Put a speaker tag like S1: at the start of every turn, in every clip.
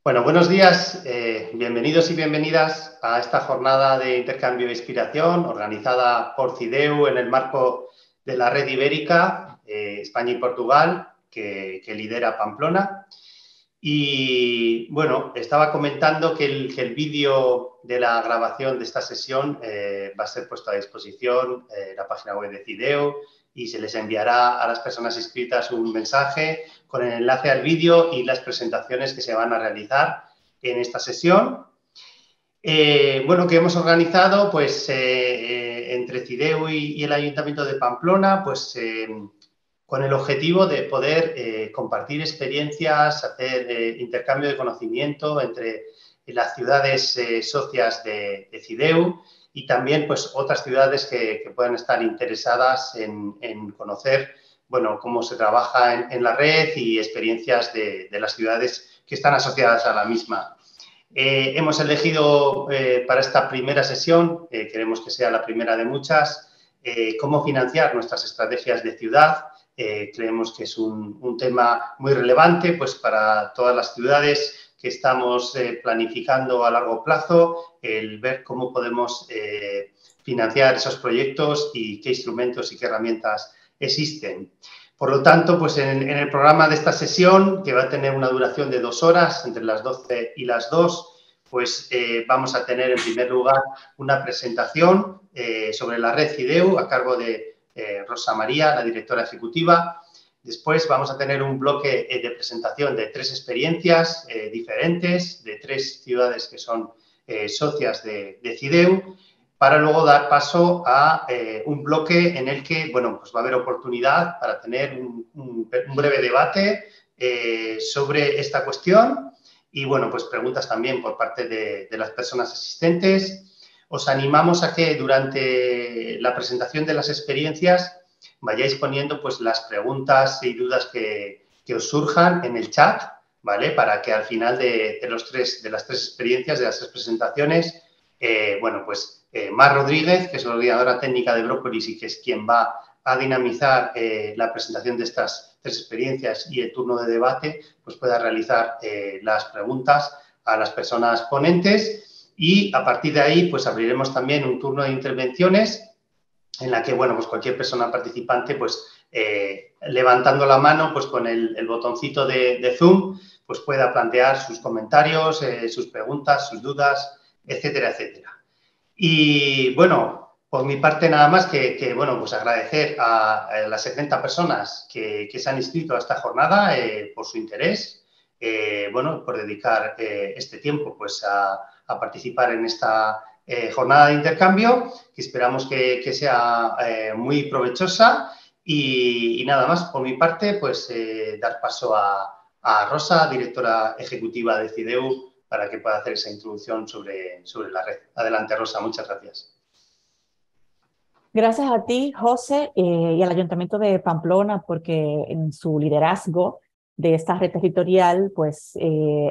S1: Bueno, buenos días, bienvenidos y bienvenidas a esta jornada de intercambio e inspiración organizada por CIDEU en el marco de la Red Ibérica, España y Portugal, que lidera Pamplona. Y bueno, estaba comentando que el vídeo de la grabación de esta sesión va a ser puesto a disposición en la página web de CIDEU y se les enviará a las personas inscritas un mensaje con el enlace al vídeo y las presentaciones que se van a realizar en esta sesión. Bueno, que hemos organizado pues entre CIDEU y el Ayuntamiento de Pamplona, pues con el objetivo de poder compartir experiencias, hacer intercambio de conocimiento entre las ciudades socias de CIDEU y también pues otras ciudades que puedan estar interesadas en conocer, bueno, cómo se trabaja en la red y experiencias de las ciudades que están asociadas a la misma. Hemos elegido para esta primera sesión, queremos que sea la primera de muchas, cómo financiar nuestras estrategias de ciudad. Creemos que es un tema muy relevante pues, para todas las ciudades que estamos planificando a largo plazo, el ver cómo podemos financiar esos proyectos y qué instrumentos y qué herramientas existen. Por lo tanto, pues en el programa de esta sesión, que va a tener una duración de 2 horas, entre las 12 y las 2, pues vamos a tener en primer lugar una presentación sobre la red CIDEU a cargo de Rosa María, la directora ejecutiva. Después vamos a tener un bloque de presentación de 3 experiencias diferentes, de 3 ciudades que son socias de CIDEU, para luego dar paso a un bloque en el que, bueno, pues va a haber oportunidad para tener un breve debate sobre esta cuestión y, bueno, pues preguntas también por parte de las personas asistentes. Os animamos a que durante la presentación de las experiencias vayáis poniendo pues las preguntas y dudas que os surjan en el chat, ¿vale? Para que al final de las 3 experiencias, de las 3 presentaciones, bueno, pues Mar Rodríguez, que es la coordinadora técnica de Brócolis y que es quien va a dinamizar la presentación de estas 3 experiencias y el turno de debate, pues pueda realizar las preguntas a las personas ponentes y a partir de ahí pues abriremos también un turno de intervenciones en la que, bueno, pues cualquier persona participante, pues levantando la mano, pues con el botoncito de Zoom, pues pueda plantear sus comentarios, sus preguntas, sus dudas, etcétera, etcétera. Y, bueno, por mi parte nada más que bueno, pues agradecer a las 70 personas que se han inscrito a esta jornada por su interés, bueno, por dedicar este tiempo pues a participar en esta jornada de intercambio, que esperamos que sea muy provechosa y nada más, por mi parte, pues dar paso a Rosa, directora ejecutiva de CIDEU, para que pueda hacer esa introducción sobre la red. Adelante, Rosa, muchas gracias.
S2: Gracias a ti, José, y al Ayuntamiento de Pamplona, porque en su liderazgo de esta red territorial, pues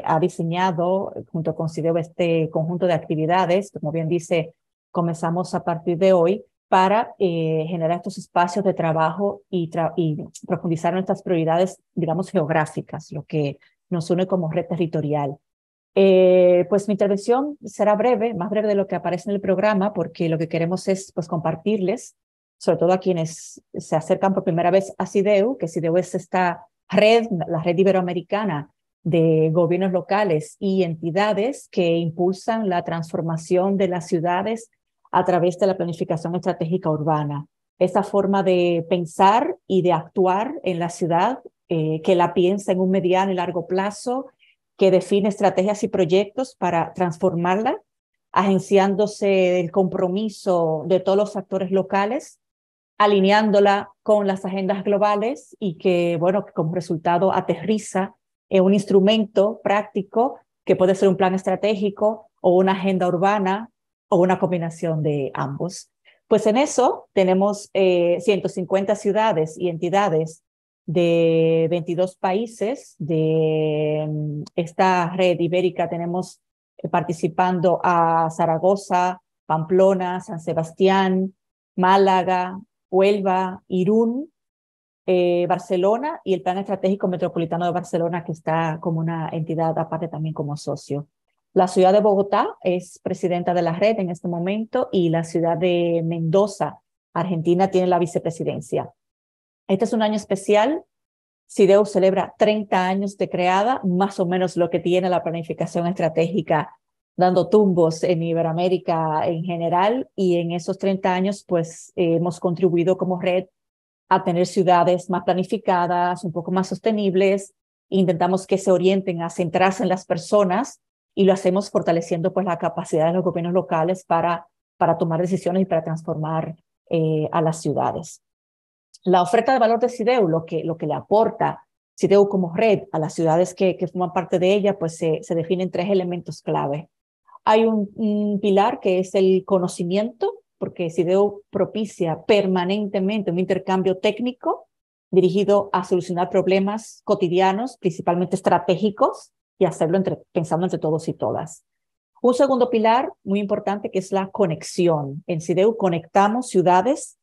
S2: ha diseñado junto con CIDEU este conjunto de actividades, como bien dice, comenzamos a partir de hoy para generar estos espacios de trabajo y profundizar nuestras prioridades, digamos, geográficas, lo que nos une como red territorial. Pues mi intervención será breve, más breve de lo que aparece en el programa, porque lo que queremos es pues, compartirles, sobre todo a quienes se acercan por primera vez a CIDEU, que CIDEU es esta red, la red iberoamericana de gobiernos locales y entidades que impulsan la transformación de las ciudades a través de la planificación estratégica urbana. Esta forma de pensar y de actuar en la ciudad, que la piensa en un mediano y largo plazo, que define estrategias y proyectos para transformarla, agenciándose el compromiso de todos los actores locales, alineándola con las agendas globales y que, bueno, que como resultado aterriza en un instrumento práctico que puede ser un plan estratégico o una agenda urbana o una combinación de ambos. Pues en eso tenemos 150 ciudades y entidades de 22 países de esta red ibérica. Tenemos participando a Zaragoza, Pamplona, San Sebastián, Málaga, Huelva, Irún, Barcelona y el Plan Estratégico Metropolitano de Barcelona, que está como una entidad aparte también como socio. La ciudad de Bogotá es presidenta de la red en este momento y la ciudad de Mendoza, Argentina, tiene la vicepresidencia. Este es un año especial. CIDEU celebra 30 años de creada, más o menos lo que tiene la planificación estratégica dando tumbos en Iberoamérica en general, y en esos 30 años pues hemos contribuido como red a tener ciudades más planificadas, un poco más sostenibles. Intentamos que se orienten a centrarse en las personas y lo hacemos fortaleciendo pues la capacidad de los gobiernos locales para tomar decisiones y para transformar a las ciudades. La oferta de valor de CIDEU, lo que le aporta CIDEU como red a las ciudades que forman parte de ella, pues se definen 3 elementos clave. Hay un pilar que es el conocimiento, porque CIDEU propicia permanentemente un intercambio técnico dirigido a solucionar problemas cotidianos, principalmente estratégicos, y hacerlo pensando entre todos y todas. Un segundo pilar muy importante que es la conexión. En CIDEU conectamos ciudades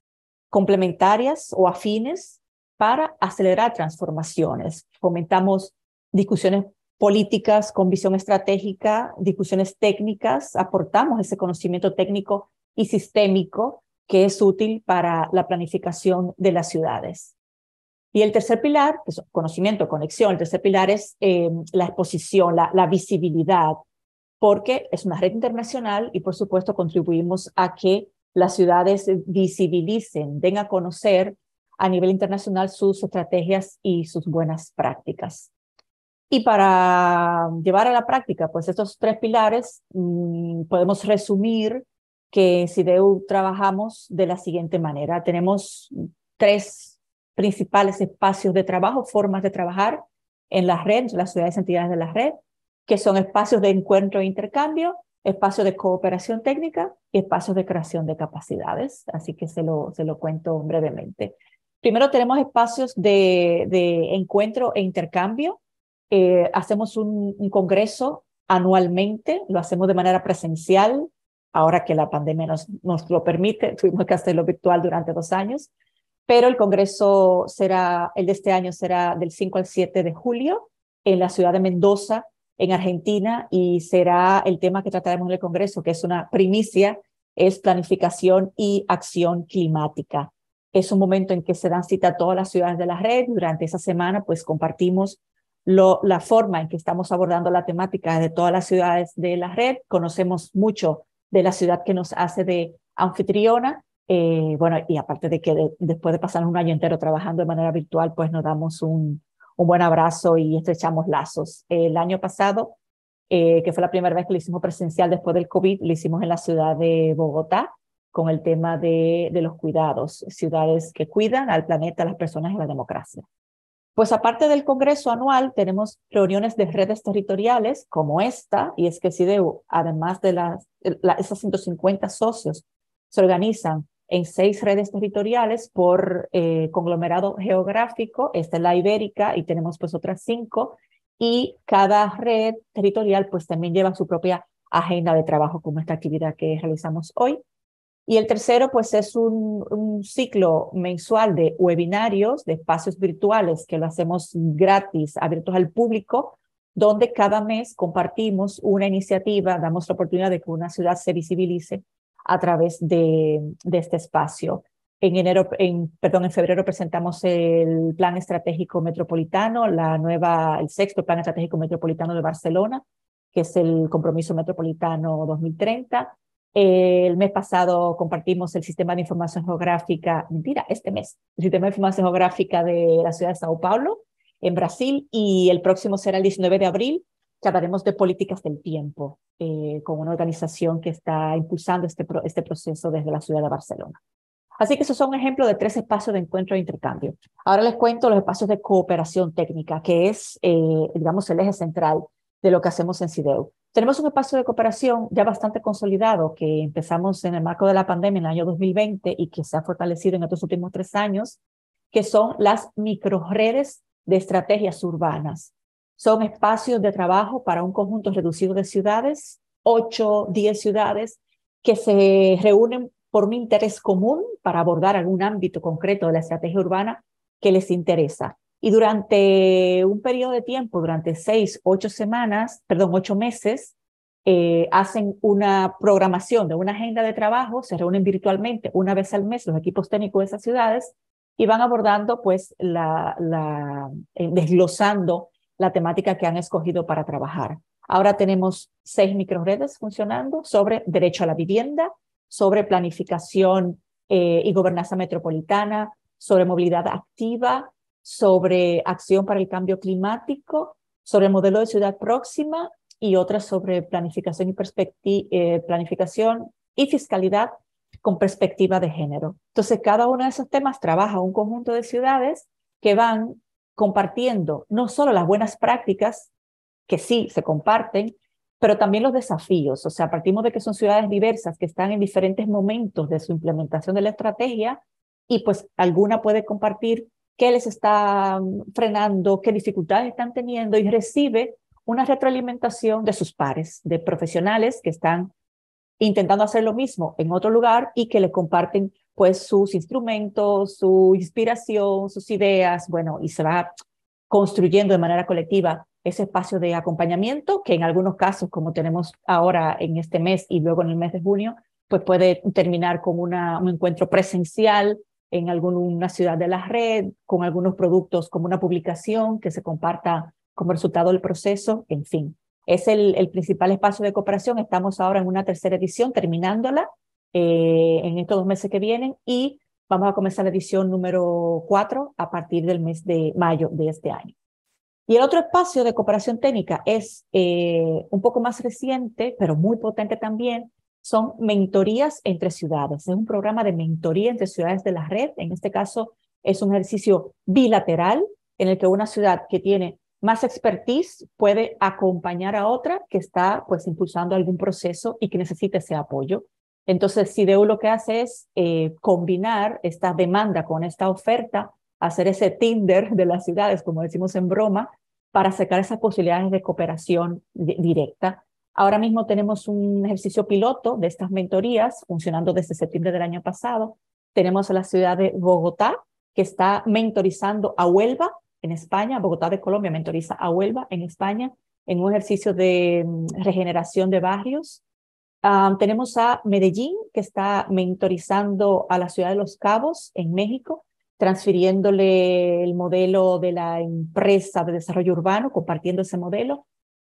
S2: complementarias o afines para acelerar transformaciones. Fomentamos discusiones políticas con visión estratégica, discusiones técnicas, aportamos ese conocimiento técnico y sistémico que es útil para la planificación de las ciudades. Y el tercer pilar, pues, conocimiento, conexión, el tercer pilar es la exposición, la visibilidad, porque es una red internacional y por supuesto contribuimos a que las ciudades visibilicen, den a conocer a nivel internacional sus estrategias y sus buenas prácticas. Y para llevar a la práctica pues estos 3 pilares, podemos resumir que en CIDEU trabajamos de la siguiente manera. Tenemos 3 principales espacios de trabajo, formas de trabajar en la red, las ciudades y entidades de la red, que son espacios de encuentro e intercambio, espacios de cooperación técnica y espacios de creación de capacidades. Así que se lo cuento brevemente. Primero tenemos espacios de encuentro e intercambio. Hacemos un congreso anualmente, lo hacemos de manera presencial, ahora que la pandemia nos lo permite, tuvimos que hacerlo virtual durante 2 años, pero el congreso el de este año será del 5 al 7 de julio en la ciudad de Mendoza, en Argentina, y será el tema que trataremos en el congreso, que es una primicia, es planificación y acción climática. Es un momento en que se dan cita a todas las ciudades de la red. Durante esa semana pues compartimos la forma en que estamos abordando la temática de todas las ciudades de la red. Conocemos mucho de la ciudad que nos hace de anfitriona. Bueno, y aparte de que después de pasar un año entero trabajando de manera virtual, pues nos damos un buen abrazo y estrechamos lazos. El año pasado, que fue la primera vez que lo hicimos presencial después del COVID, lo hicimos en la ciudad de Bogotá con el tema de los cuidados, ciudades que cuidan al planeta, a las personas y a la democracia. Pues aparte del congreso anual, tenemos reuniones de redes territoriales como esta, y es que CIDEU, además de esos 150 socios, se organizan en 6 redes territoriales por conglomerado geográfico. Esta es la ibérica y tenemos pues otras 5, y cada red territorial pues también lleva su propia agenda de trabajo, como esta actividad que realizamos hoy. Y el tercero, pues es un ciclo mensual de webinarios, de espacios virtuales que lo hacemos gratis, abiertos al público, donde cada mes compartimos una iniciativa, damos la oportunidad de que una ciudad se visibilice a través de este espacio. En febrero presentamos el Plan Estratégico Metropolitano, el 6º Plan Estratégico Metropolitano de Barcelona, que es el Compromiso Metropolitano 2030. El mes pasado compartimos el Sistema de Información Geográfica, este mes, el Sistema de Información Geográfica de la ciudad de Sao Paulo, en Brasil, y el próximo será el 19 de abril, que hablaremos de políticas del tiempo, con una organización que está impulsando este proceso desde la ciudad de Barcelona. Así que esos son ejemplos de 3 espacios de encuentro e intercambio. Ahora les cuento los espacios de cooperación técnica, que es, digamos, el eje central de lo que hacemos en CIDEU. Tenemos un espacio de cooperación ya bastante consolidado que empezamos en el marco de la pandemia en el año 2020 y que se ha fortalecido en estos últimos 3 años, que son las microredes de estrategias urbanas. Son espacios de trabajo para un conjunto reducido de ciudades, 8, 10 ciudades, que se reúnen por un interés común para abordar algún ámbito concreto de la estrategia urbana que les interesa. Y durante un periodo de tiempo, durante 8 meses, hacen una programación de una agenda de trabajo, se reúnen virtualmente una vez al mes los equipos técnicos de esas ciudades y van abordando, pues, desglosando la temática que han escogido para trabajar. Ahora tenemos 6 microredes funcionando sobre derecho a la vivienda, sobre planificación y gobernanza metropolitana, sobre movilidad activa, sobre acción para el cambio climático, sobre el modelo de ciudad próxima y otras sobre planificación y fiscalidad con perspectiva de género. Entonces, cada uno de esos temas trabaja un conjunto de ciudades que van compartiendo no solo las buenas prácticas, que sí se comparten, pero también los desafíos. O sea, partimos de que son ciudades diversas que están en diferentes momentos de su implementación de la estrategia y pues alguna puede compartir qué les está frenando, qué dificultades están teniendo y recibe una retroalimentación de sus pares, de profesionales que están intentando hacer lo mismo en otro lugar y que le comparten pues sus instrumentos, su inspiración, sus ideas, bueno, y se va construyendo de manera colectiva ese espacio de acompañamiento que en algunos casos, como tenemos ahora en este mes y luego en el mes de junio, pues puede terminar con un encuentro presencial en alguna ciudad de la red, con algunos productos como una publicación que se comparta como resultado del proceso, en fin. Es el principal espacio de cooperación. Estamos ahora en una tercera edición, terminándola en estos 2 meses que vienen y vamos a comenzar la edición número 4 a partir del mes de mayo de este año. Y el otro espacio de cooperación técnica es un poco más reciente, pero muy potente también, son mentorías entre ciudades. Es un programa de mentoría entre ciudades de la red. En este caso es un ejercicio bilateral en el que una ciudad que tiene más expertise puede acompañar a otra que está pues impulsando algún proceso y que necesita ese apoyo. Entonces, CIDEU lo que hace es combinar esta demanda con esta oferta, hacer ese Tinder de las ciudades, como decimos en broma, para sacar esas posibilidades de cooperación directa. Ahora mismo tenemos un ejercicio piloto de estas mentorías funcionando desde septiembre del año pasado. Tenemos a la ciudad de Bogotá, que está mentorizando a Huelva en España. Bogotá de Colombia mentoriza a Huelva en España en un ejercicio de regeneración de barrios. Tenemos a Medellín, que está mentorizando a la ciudad de Los Cabos en México, transfiriéndole el modelo de la empresa de desarrollo urbano, compartiendo ese modelo.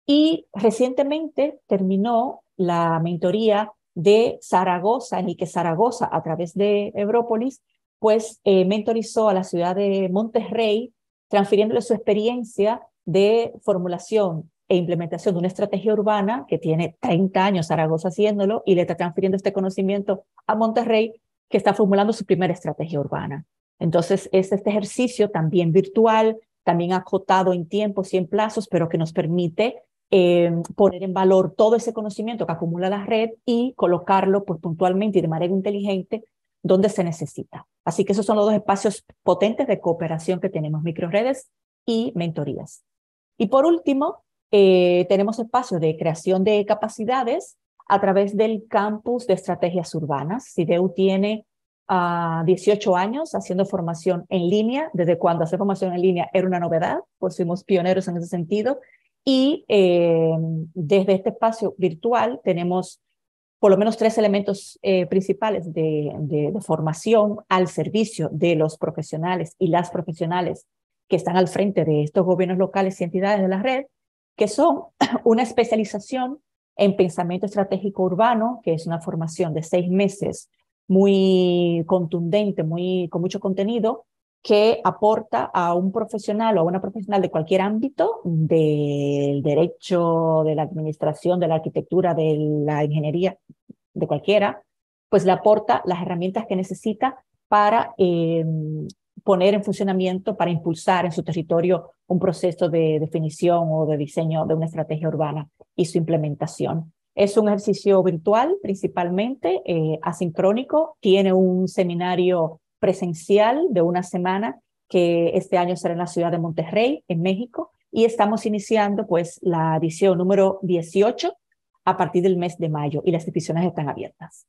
S2: Y recientemente terminó la mentoría de Zaragoza, en el que Zaragoza, a través de Európolis, pues mentorizó a la ciudad de Monterrey, transfiriéndole su experiencia de formulación e implementación de una estrategia urbana que tiene 30 años Zaragoza haciéndolo y le está transfiriendo este conocimiento a Monterrey, que está formulando su primera estrategia urbana. Entonces, es este ejercicio también virtual, también acotado en tiempos y en plazos, pero que nos permite poner en valor todo ese conocimiento que acumula la red y colocarlo pues, puntualmente y de manera inteligente donde se necesita. Así que esos son los 2 espacios potentes de cooperación que tenemos, microredes y mentorías. Y por último, tenemos espacios de creación de capacidades a través del campus de estrategias urbanas. CIDEU tiene 18 años haciendo formación en línea, desde cuando hacer formación en línea era una novedad, pues fuimos pioneros en ese sentido. Y desde este espacio virtual tenemos por lo menos 3 elementos principales de formación al servicio de los profesionales y las profesionales que están al frente de estos gobiernos locales y entidades de la red, que son una especialización en pensamiento estratégico urbano, que es una formación de 6 meses muy contundente, con mucho contenido, que aporta a un profesional o a una profesional de cualquier ámbito, del derecho, de la administración, de la arquitectura, de la ingeniería, de cualquiera, pues le aporta las herramientas que necesita para poner en funcionamiento, para impulsar en su territorio un proceso de definición o de diseño de una estrategia urbana y su implementación. Es un ejercicio virtual principalmente, asincrónico, tiene un seminario presencial de una semana que este año será en la ciudad de Monterrey, en México, y estamos iniciando pues la edición número 18 a partir del mes de mayo y las inscripciones están abiertas.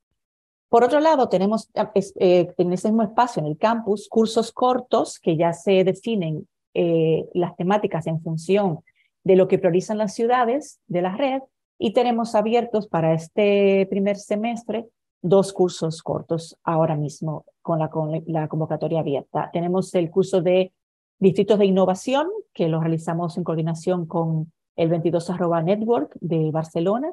S2: Por otro lado, tenemos en ese mismo espacio, en el campus, cursos cortos que ya se definen las temáticas en función de lo que priorizan las ciudades de la red, y tenemos abiertos para este primer semestre 2 cursos cortos ahora mismo con la convocatoria abierta. Tenemos el curso de Distritos de Innovación, que lo realizamos en coordinación con el 22@ Network de Barcelona,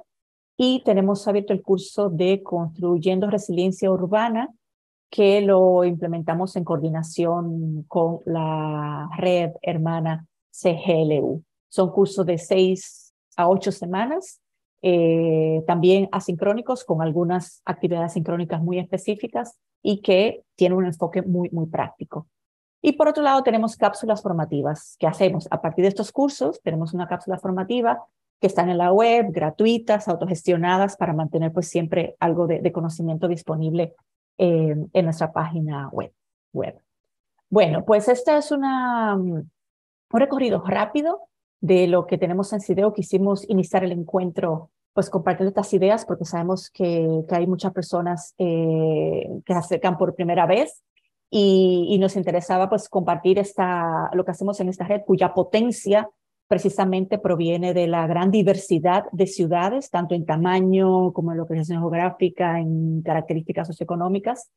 S2: y tenemos abierto el curso de Construyendo Resiliencia Urbana, que lo implementamos en coordinación con la red hermana CGLU. Son cursos de 6 a 8 semanas, también asincrónicos, con algunas actividades sincrónicas muy específicas y que tienen un enfoque muy, muy práctico. Y por otro lado, tenemos cápsulas formativas que hacemos a partir de estos cursos. Tenemos una cápsula formativa que están en la web, gratuitas, autogestionadas, para mantener pues siempre algo de conocimiento disponible en nuestra página web. Bueno, pues este es un recorrido rápido de lo que tenemos en CIDEO. Quisimos iniciar el encuentro pues compartiendo estas ideas, porque sabemos que hay muchas personas que se acercan por primera vez, y nos interesaba pues compartir lo que hacemos en esta red, cuya potencia precisamente proviene de la gran diversidad de ciudades, tanto en tamaño como en localización geográfica, en características socioeconómicas,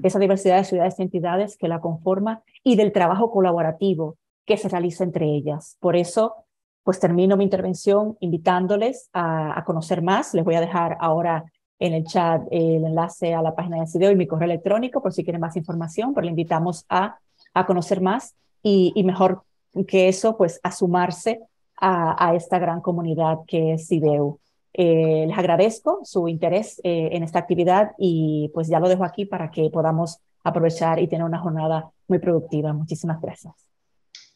S2: esa diversidad de ciudades y entidades que la conforma, y del trabajo colaborativo que se realiza entre ellas. Por eso, pues termino mi intervención invitándoles a conocer más. Les voy a dejar ahora en el chat el enlace a la página de CIDEO y mi correo electrónico por si quieren más información, pero le invitamos a conocer más, y mejor que eso, pues a sumarse a esta gran comunidad que es CIDEO. Les agradezco su interés en esta actividad, y pues ya lo dejo aquí para que podamos aprovechar y tener una jornada muy productiva. Muchísimas gracias.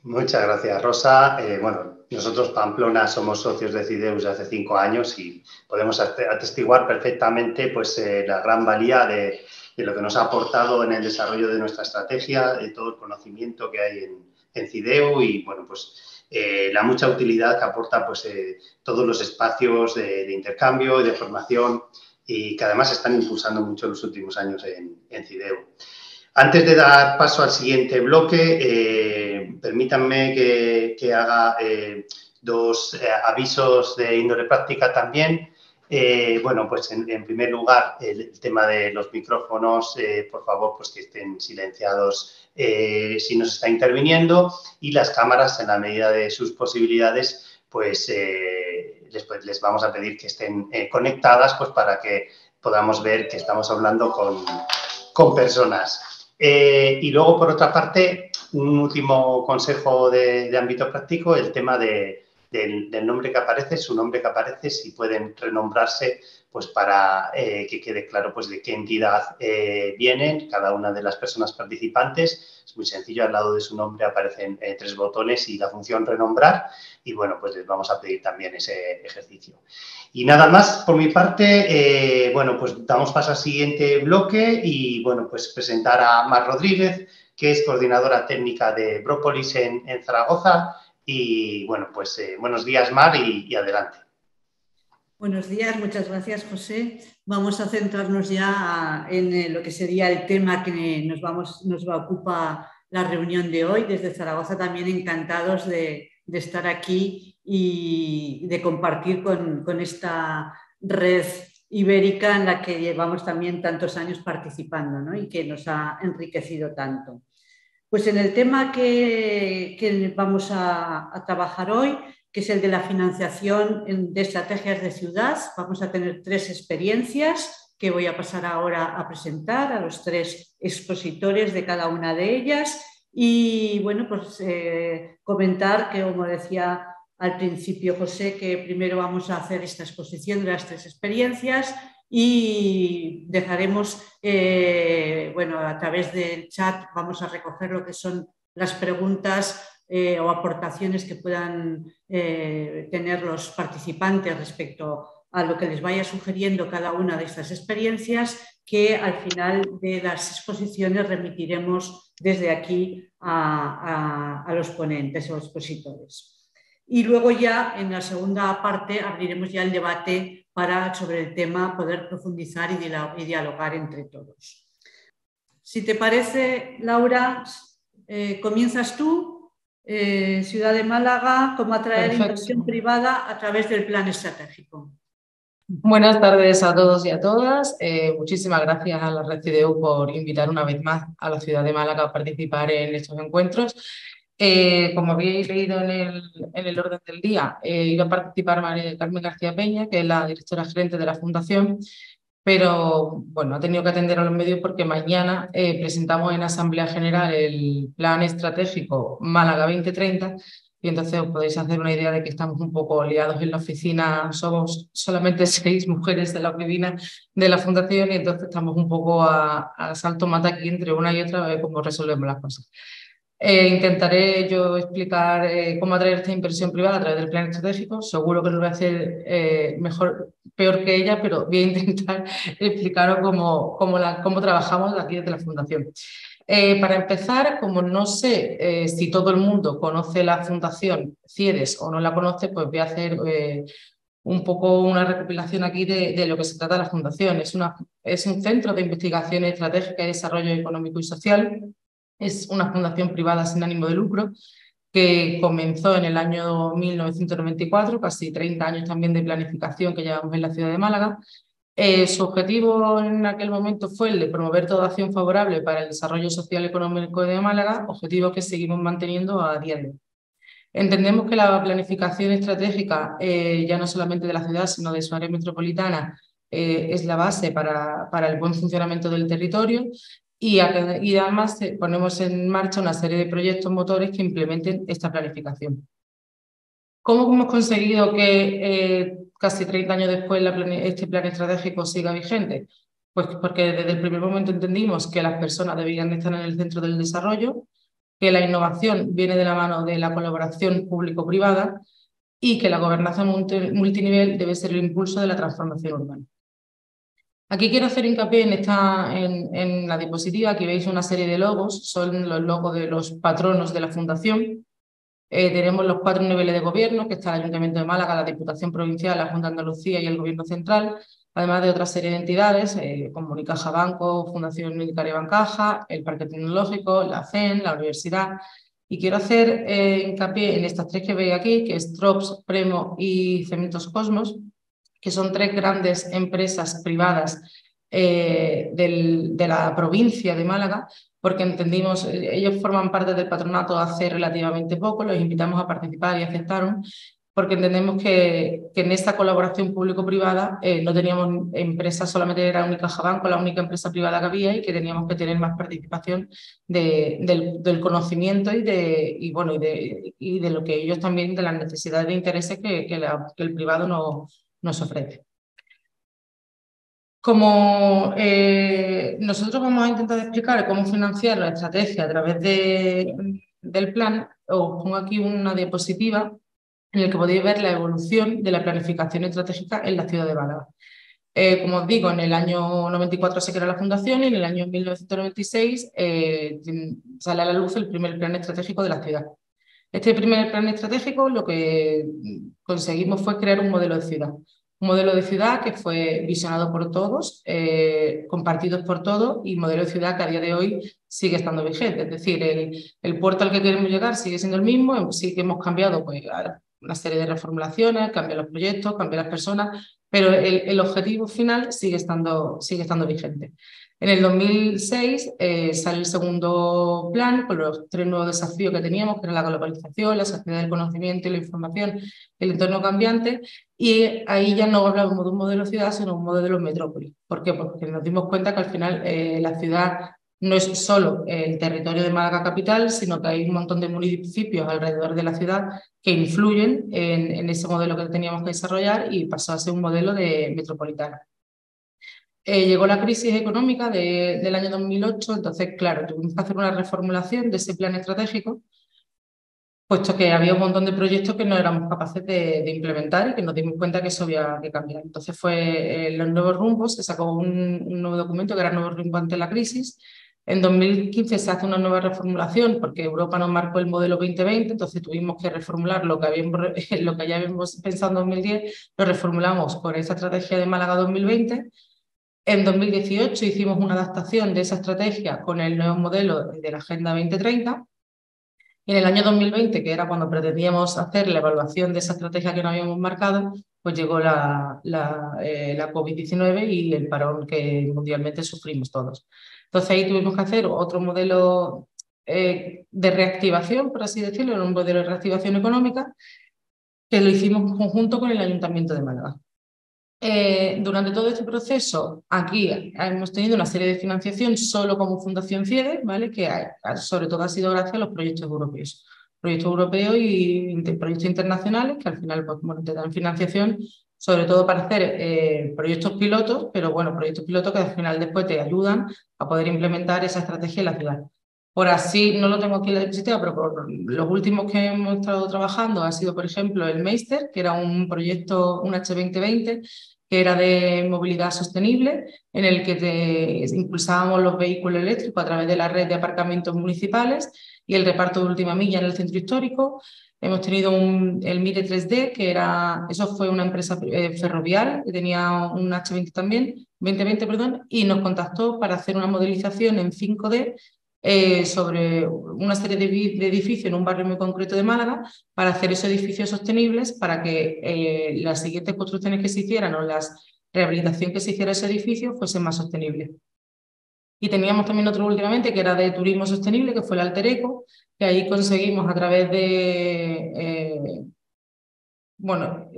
S1: Muchas gracias, Rosa. Bueno, nosotros Pamplona somos socios de CIDEU desde hace 5 años y podemos atestiguar perfectamente pues, la gran valía de lo que nos ha aportado en el desarrollo de nuestra estrategia, de todo el conocimiento que hay en CIDEU, y bueno, pues la mucha utilidad que aporta pues, todos los espacios de intercambio y de formación, y que además están impulsando mucho en los últimos años en CIDEU. Antes de dar paso al siguiente bloque, permítanme que haga 2 avisos de índole práctica también. Bueno, pues en primer lugar, el tema de los micrófonos, por favor, pues que estén silenciados si nos está interviniendo, y las cámaras, en la medida de sus posibilidades, pues les vamos a pedir que estén conectadas, pues para que podamos ver que estamos hablando con personas. Y luego, por otra parte, un último consejo de ámbito práctico: el tema del nombre que aparece, su nombre que aparece, si pueden renombrarse, pues para que quede claro pues de qué entidad vienen cada una de las personas participantes. Es muy sencillo, al lado de su nombre aparecen 3 botones y la función renombrar, y bueno, pues les vamos a pedir también ese ejercicio. Y nada más por mi parte. Bueno, pues damos paso al siguiente bloque y, bueno, pues presentar a Mar Rodríguez, que es coordinadora técnica de Brópolis en Zaragoza. Y, bueno, pues buenos días, Mar, y adelante.
S3: Buenos días, muchas gracias, José. Vamos a centrarnos ya en lo que sería el tema que nos va a ocupar la reunión de hoy. Desde Zaragoza también encantados de estar aquí y de compartir con esta red ibérica en la que llevamos también tantos años participando, ¿no? Y que nos ha enriquecido tanto. Pues en el tema que vamos a trabajar hoy, que es el de la financiación de estrategias de ciudad, vamos a tener 3 experiencias que voy a pasar ahora a presentar a los 3 expositores de cada una de ellas. Y bueno, pues comentar que, como decía al principio José, que primero vamos a hacer esta exposición de las 3 experiencias, y dejaremos, bueno, a través del chat vamos a recoger lo que son las preguntas o aportaciones que puedan tener los participantes respecto a lo que les vaya sugiriendo cada una de estas experiencias, que al final de las exposiciones remitiremos desde aquí a los ponentes o expositores. Y luego ya en la segunda parte abriremos ya el debate sobre el tema, poder profundizar y dialogar entre todos. Si te parece, Laura, comienzas tú, Ciudad de Málaga, cómo atraer inversión privada a través del plan estratégico.
S4: Buenas tardes a todos y a todas. Muchísimas gracias a la Red CIDEU por invitar una vez más a la ciudad de Málaga a participar en estos encuentros. Como habéis leído en el orden del día, iba a participar María del Carmen García Peña, que es la directora gerente de la Fundación, pero bueno, ha tenido que atender a los medios porque mañana presentamos en Asamblea General el Plan Estratégico Málaga 2030. Y entonces os podéis hacer una idea de que estamos un poco liados en la oficina. Somos solamente 6 mujeres de la oficina de la Fundación y entonces estamos un poco a salto mata aquí entre una y otra a ver cómo resolvemos las cosas. Intentaré yo explicar cómo atraer esta inversión privada a través del plan estratégico. Seguro que lo voy a hacer peor que ella, pero voy a intentar explicaros cómo trabajamos aquí desde la Fundación. Para empezar, como no sé si todo el mundo conoce la Fundación CIEDES o no la conoce, pues voy a hacer un poco una recopilación aquí de lo que se trata la Fundación. Es un centro de investigación estratégica y desarrollo económico y social. Es una fundación privada sin ánimo de lucro que comenzó en el año 1994, casi 30 años también de planificación que llevamos en la ciudad de Málaga. Su objetivo en aquel momento fue el de promover toda acción favorable para el desarrollo social y económico de Málaga, objetivo que seguimos manteniendo a día de hoy. Entendemos que la planificación estratégica, ya no solamente de la ciudad, sino de su área metropolitana, es la base para el buen funcionamiento del territorio y además ponemos en marcha una serie de proyectos motores que implementen esta planificación. ¿Cómo hemos conseguido que casi 30 años después este plan estratégico siga vigente? Pues porque desde el primer momento entendimos que las personas debían estar en el centro del desarrollo, que la innovación viene de la mano de la colaboración público-privada y que la gobernanza multinivel debe ser el impulso de la transformación urbana. Aquí quiero hacer hincapié en la diapositiva. Aquí veis una serie de logos, son los logos de los patronos de la Fundación. Tenemos los 4 niveles de gobierno, que está el Ayuntamiento de Málaga, la Diputación Provincial, la Junta de Andalucía y el Gobierno Central, además de otra serie de entidades, como Unicaja Banco, Fundación Unitaria Bancaja, el Parque Tecnológico, la CEN, la Universidad. Y quiero hacer hincapié en estas 3 que veis aquí, que es Trops, Premo y Cementos Cosmos, que son 3 grandes empresas privadas de la provincia de Málaga, porque entendimos, ellos forman parte del patronato hace relativamente poco, los invitamos a participar y aceptaron, porque entendemos que en esta colaboración público-privada no teníamos empresas, solamente era Unicaja Banco la única empresa privada que había y que teníamos que tener más participación del conocimiento y de lo que ellos también, de las necesidades de intereses que el privado nos ofrece. Como nosotros vamos a intentar explicar cómo financiar la estrategia a través del plan, os pongo aquí una diapositiva en la que podéis ver la evolución de la planificación estratégica en la ciudad de Málaga. Como os digo, en el año 94 se crea la Fundación y en el año 1996 sale a la luz el primer plan estratégico de la ciudad. Este primer plan estratégico lo que conseguimos fue crear un modelo de ciudad. Un modelo de ciudad que fue visionado por todos, compartido por todos y modelo de ciudad que a día de hoy sigue estando vigente. Es decir, el puerto al que queremos llegar sigue siendo el mismo, sí que hemos cambiado pues, una serie de reformulaciones, cambian los proyectos, cambian las personas, pero el objetivo final sigue estando vigente. En el 2006 sale el segundo plan con los 3 nuevos desafíos que teníamos, que eran la globalización, la sociedad del conocimiento y la información, el entorno cambiante, y ahí ya no hablábamos de un modelo ciudad, sino un modelo metrópoli. ¿Por qué? Porque nos dimos cuenta que al final la ciudad no es solo el territorio de Málaga capital, sino que hay un montón de municipios alrededor de la ciudad que influyen en ese modelo que teníamos que desarrollar y pasó a ser un modelo de metropolitano. Llegó la crisis económica del año 2008, entonces, claro, tuvimos que hacer una reformulación de ese plan estratégico, puesto que había un montón de proyectos que no éramos capaces de implementar y que nos dimos cuenta que eso había que cambiar. Entonces fue los nuevos rumbos, se sacó un nuevo documento que era Nuevo Rumbo ante la crisis, En 2015 se hace una nueva reformulación porque Europa nos marcó el modelo 2020, entonces tuvimos que reformular lo que ya habíamos pensado en 2010, lo reformulamos con esa estrategia de Málaga 2020. En 2018 hicimos una adaptación de esa estrategia con el nuevo modelo de la Agenda 2030. Y en el año 2020, que era cuando pretendíamos hacer la evaluación de esa estrategia que no habíamos marcado, pues llegó la COVID-19 y el parón que mundialmente sufrimos todos. Entonces ahí tuvimos que hacer otro modelo de reactivación, por así decirlo, un modelo de reactivación económica, que lo hicimos en conjunto con el Ayuntamiento de Málaga. Durante todo este proceso, aquí hemos tenido una serie de financiación solo como Fundación CIEDE, ¿vale? Que sobre todo ha sido gracias a los proyectos europeos y proyectos internacionales que al final pues, bueno, te dan financiación, sobre todo para hacer proyectos pilotos, pero bueno, proyectos pilotos que al final después te ayudan a poder implementar esa estrategia en la ciudad. Por así, no lo tengo aquí en la diapositiva, pero por los últimos que hemos estado trabajando ha sido, por ejemplo, el Meister, que era un proyecto, un H2020, que era de movilidad sostenible, en el que impulsábamos los vehículos eléctricos a través de la red de aparcamientos municipales y el reparto de última milla en el centro histórico. Hemos tenido el Mire 3D, eso fue una empresa ferroviaria que tenía un H20 también, 2020, perdón, y nos contactó para hacer una modelización en 5D sobre una serie de edificios en un barrio muy concreto de Málaga para hacer esos edificios sostenibles para que las siguientes construcciones que se hicieran o la rehabilitación que se hiciera ese edificio fuese más sostenible. Y teníamos también otro últimamente que era de turismo sostenible, que fue el Alter Eco, que ahí conseguimos a través de...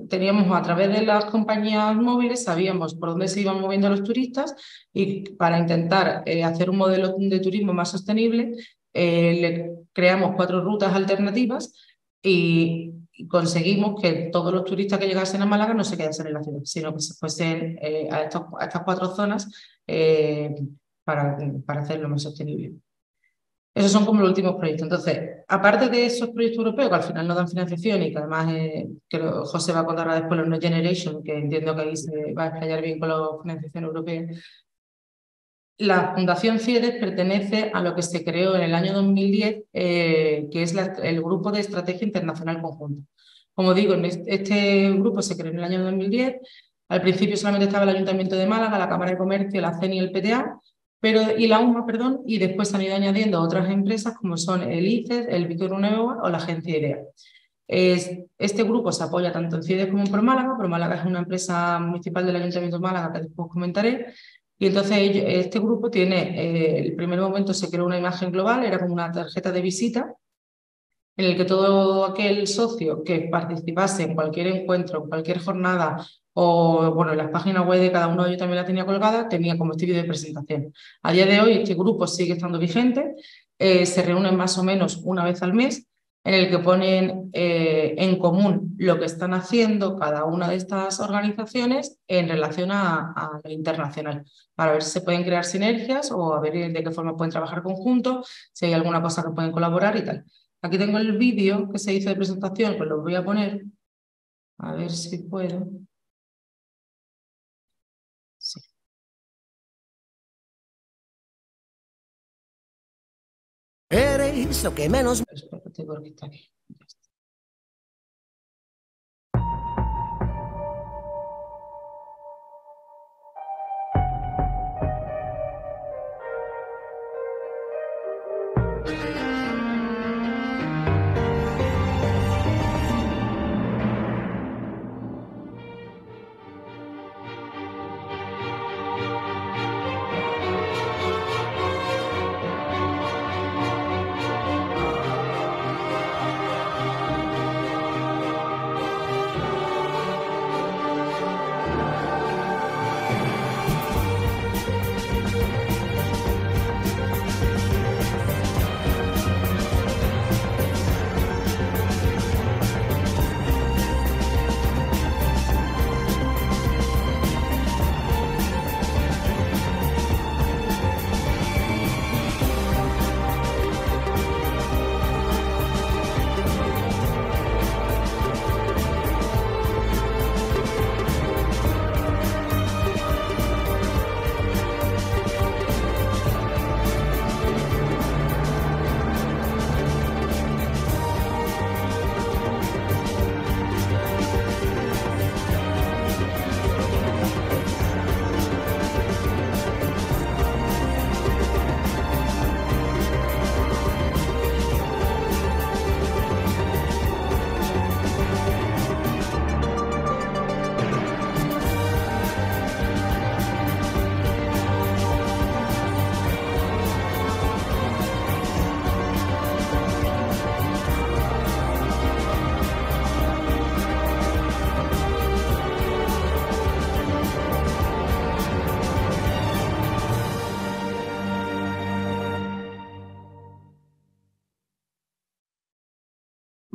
S4: teníamos a través de las compañías móviles, sabíamos por dónde se iban moviendo los turistas y para intentar hacer un modelo de turismo más sostenible, le creamos 4 rutas alternativas y conseguimos que todos los turistas que llegasen a Málaga no se quedasen en la ciudad, sino que se fuesen a estas 4 zonas para hacerlo más sostenible. Esos son como los últimos proyectos. Entonces, aparte de esos proyectos europeos que al final no dan financiación y que además creo José va a contar después los Next Generation, que entiendo que ahí se va a explayar bien con la financiación europea, la Fundación CIEDES pertenece a lo que se creó en el año 2010, que es el Grupo de Estrategia Internacional Conjunto. Como digo, este grupo se creó en el año 2010. Al principio solamente estaba el Ayuntamiento de Málaga, la Cámara de Comercio, la CEN y el PTA, y la UMA, perdón, y después se han ido añadiendo otras empresas como son el ICES, el Víctor Uneva o la Agencia IDEA. Este grupo se apoya tanto en CIEDES como en ProMálaga. ProMálaga es una empresa municipal del Ayuntamiento de Málaga que después comentaré. Y entonces este grupo tiene, el primer momento se creó una imagen global, era como una tarjeta de visita, en el que todo aquel socio que participase en cualquier encuentro, en cualquier jornada, o bueno, en las páginas web de cada uno de ellos también la tenía colgada, tenía como este vídeo de presentación. A día de hoy este grupo sigue estando vigente, se reúnen más o menos una vez al mes, en el que ponen en común lo que están haciendo cada una de estas organizaciones en relación a lo internacional, para ver si se pueden crear sinergias o a ver de qué forma pueden trabajar conjuntos, si hay alguna cosa que pueden colaborar y tal. Aquí tengo el vídeo que se hizo de presentación, pues lo voy a poner, a ver si puedo. Sí.
S5: Eres lo que menos...
S4: Espera, tengo que estar aquí.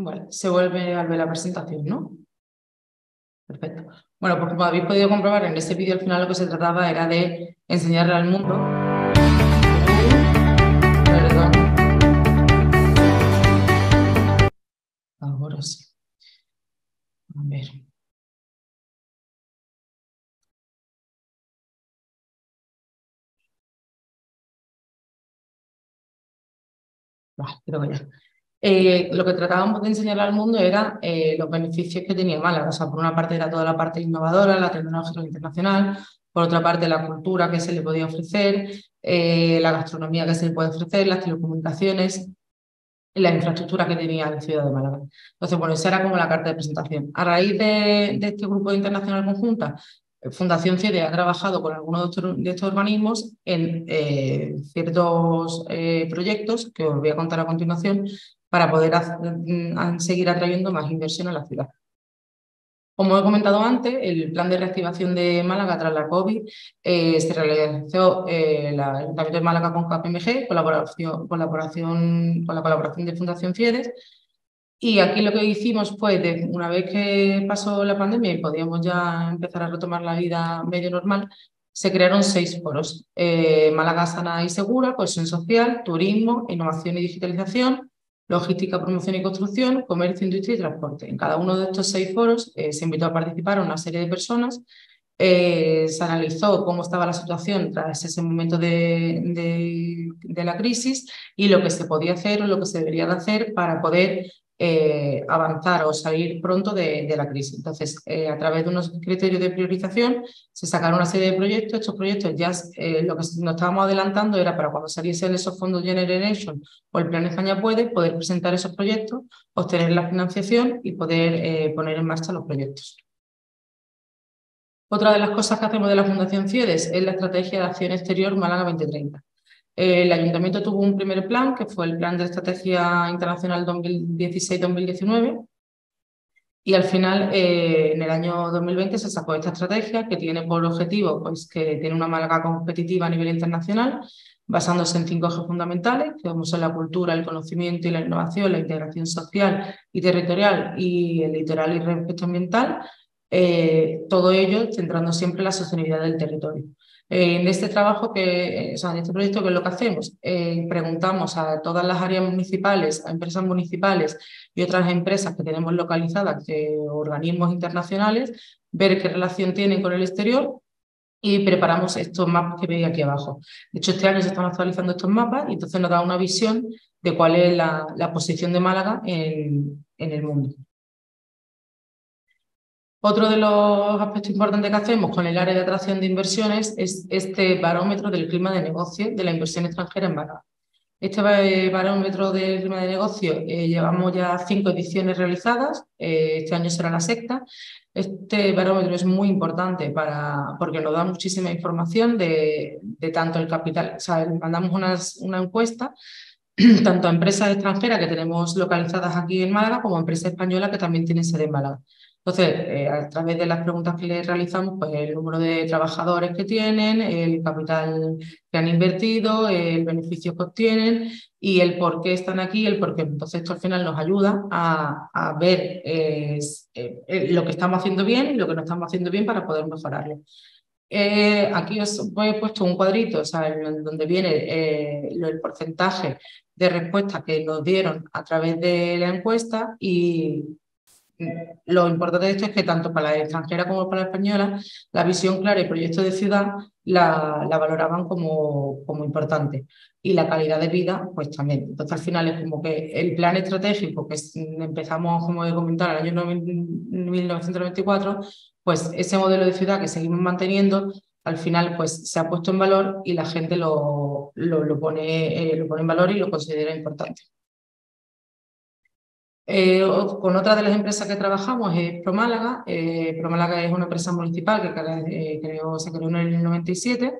S4: Vale, se vuelve a ver la presentación, ¿no? Perfecto. Bueno, pues como habéis podido comprobar en este vídeo, al final lo que se trataba era de enseñarle al mundo. Perdón. Ahora sí. A ver. Vale, creo que ya. Lo que tratábamos de enseñar al mundo era los beneficios que tenía Málaga. O sea, por una parte era toda la parte innovadora, la tecnología internacional, por otra parte la cultura que se le podía ofrecer, la gastronomía que se le puede ofrecer, las telecomunicaciones, la infraestructura que tenía la ciudad de Málaga. Entonces, bueno, esa era como la carta de presentación. A raíz de este grupo internacional conjunta, Fundación CIEDE ha trabajado con algunos de estos organismos en ciertos proyectos que os voy a contar a continuación para poder seguir atrayendo más inversión a la ciudad. Como he comentado antes, el plan de reactivación de Málaga tras la COVID se realizó el Ayuntamiento de Málaga con KPMG, con la colaboración de Fundación FIEDES. Y aquí lo que hicimos fue, una vez que pasó la pandemia y podíamos ya empezar a retomar la vida medio normal, se crearon 6 foros. Málaga sana y segura, cohesión social, turismo, innovación y digitalización, logística, promoción y construcción, comercio, industria y transporte. En cada uno de estos 6 foros se invitó a participar a una serie de personas. Se analizó cómo estaba la situación tras ese momento de la crisis y lo que se podía hacer o lo que se debería de hacer para poder avanzar o salir pronto de la crisis. Entonces, a través de unos criterios de priorización se sacaron una serie de proyectos. Estos proyectos ya lo que nos estábamos adelantando era para cuando saliesen esos fondos Generation o el Plan España Puede, poder presentar esos proyectos, obtener la financiación y poder poner en marcha los proyectos. Otra de las cosas que hacemos de la Fundación FIEDES es la Estrategia de Acción Exterior Málaga 2030. El Ayuntamiento tuvo un primer plan, que fue el Plan de Estrategia Internacional 2016-2019, y al final, en el año 2020, se sacó esta estrategia que tiene por objetivo pues, que tiene una Málaga competitiva a nivel internacional, basándose en 5 ejes fundamentales, que son la cultura, el conocimiento y la innovación, la integración social y territorial y el litoral y respeto ambiental. Todo ello centrando siempre la sostenibilidad del territorio. En este trabajo, en este proyecto, ¿qué es lo que hacemos? Preguntamos a todas las áreas municipales, a empresas municipales y otras empresas que tenemos localizadas, organismos internacionales, ver qué relación tienen con el exterior y preparamos estos mapas que veis aquí abajo. De hecho, este año se están actualizando estos mapas y entonces nos da una visión de cuál es la posición de Málaga en el mundo. Otro de los aspectos importantes que hacemos con el área de atracción de inversiones es este barómetro del clima de negocio de la inversión extranjera en Málaga. Este barómetro del clima de negocio llevamos ya 5 ediciones realizadas, este año será la 6ª. Este barómetro es muy importante porque nos da muchísima información de tanto el capital, o sea, mandamos una encuesta tanto a empresas extranjeras que tenemos localizadas aquí en Málaga como a empresas españolas que también tienen sede en Málaga. Entonces, a través de las preguntas que les realizamos, pues el número de trabajadores que tienen, el capital que han invertido, el beneficio que obtienen y el por qué están aquí, el por qué. Entonces, esto al final nos ayuda a ver lo que estamos haciendo bien y lo que no estamos haciendo bien para poder mejorarlo. Aquí os he puesto un cuadrito, o sea, donde viene el porcentaje de respuestas que nos dieron a través de la encuesta y lo importante de esto es que tanto para la extranjera como para la española la visión clara y proyecto de ciudad la valoraban como importante y la calidad de vida pues también. Entonces al final es como que el plan estratégico que empezamos, como he comentado, en el año 1994, pues ese modelo de ciudad que seguimos manteniendo al final pues se ha puesto en valor y la gente lo pone en valor y lo considera importante. Con otra de las empresas que trabajamos es ProMálaga. ProMálaga es una empresa municipal que se creó en el 97,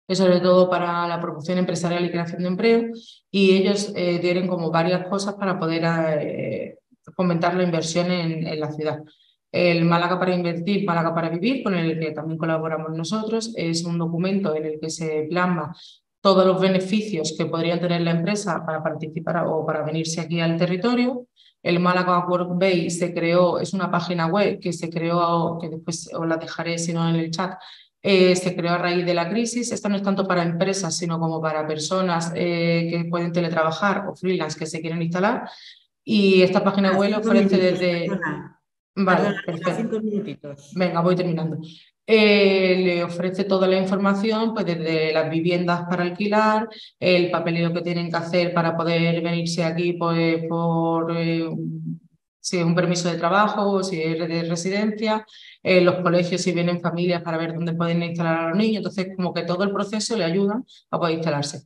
S4: es sobre todo para la promoción empresarial y creación de empleo, y ellos tienen como varias cosas para poder fomentar la inversión en la ciudad. El Málaga para Invertir, Málaga para Vivir, con el que también colaboramos nosotros, es un documento en el que se plasma todos los beneficios que podrían tener la empresa para participar o para venirse aquí al territorio. El Málaga Workbase se creó, es una página web que se creó, que después os la dejaré si no en el chat, se creó a raíz de la crisis. Esto no es tanto para empresas, sino como para personas que pueden teletrabajar o freelance que se quieren instalar. Y esta página web le ofrece desde... Vale, perfecto.
S3: 5 minutitos.
S4: Venga, voy terminando. Le ofrece toda la información, pues desde las viviendas para alquilar, el papeleo que tienen que hacer para poder venirse aquí pues, si es un permiso de trabajo o si es de residencia, los colegios si vienen familias para ver dónde pueden instalar a los niños. Entonces, como que todo el proceso le ayuda a poder instalarse.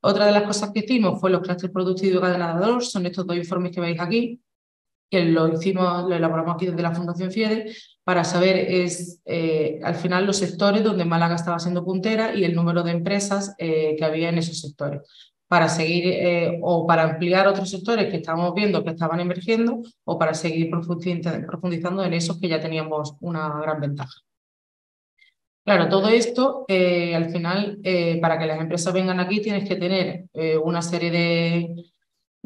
S4: Otra de las cosas que hicimos fue los clústeres productivos y cadena de valor, son estos 2 informes que veis aquí, que lo elaboramos aquí desde la Fundación FIEDE, para saber al final los sectores donde Málaga estaba siendo puntera y el número de empresas que había en esos sectores, para seguir o para ampliar otros sectores que estábamos viendo que estaban emergiendo o para seguir profundizando en esos que ya teníamos una gran ventaja. Claro, todo esto, al final, para que las empresas vengan aquí tienes que tener una serie de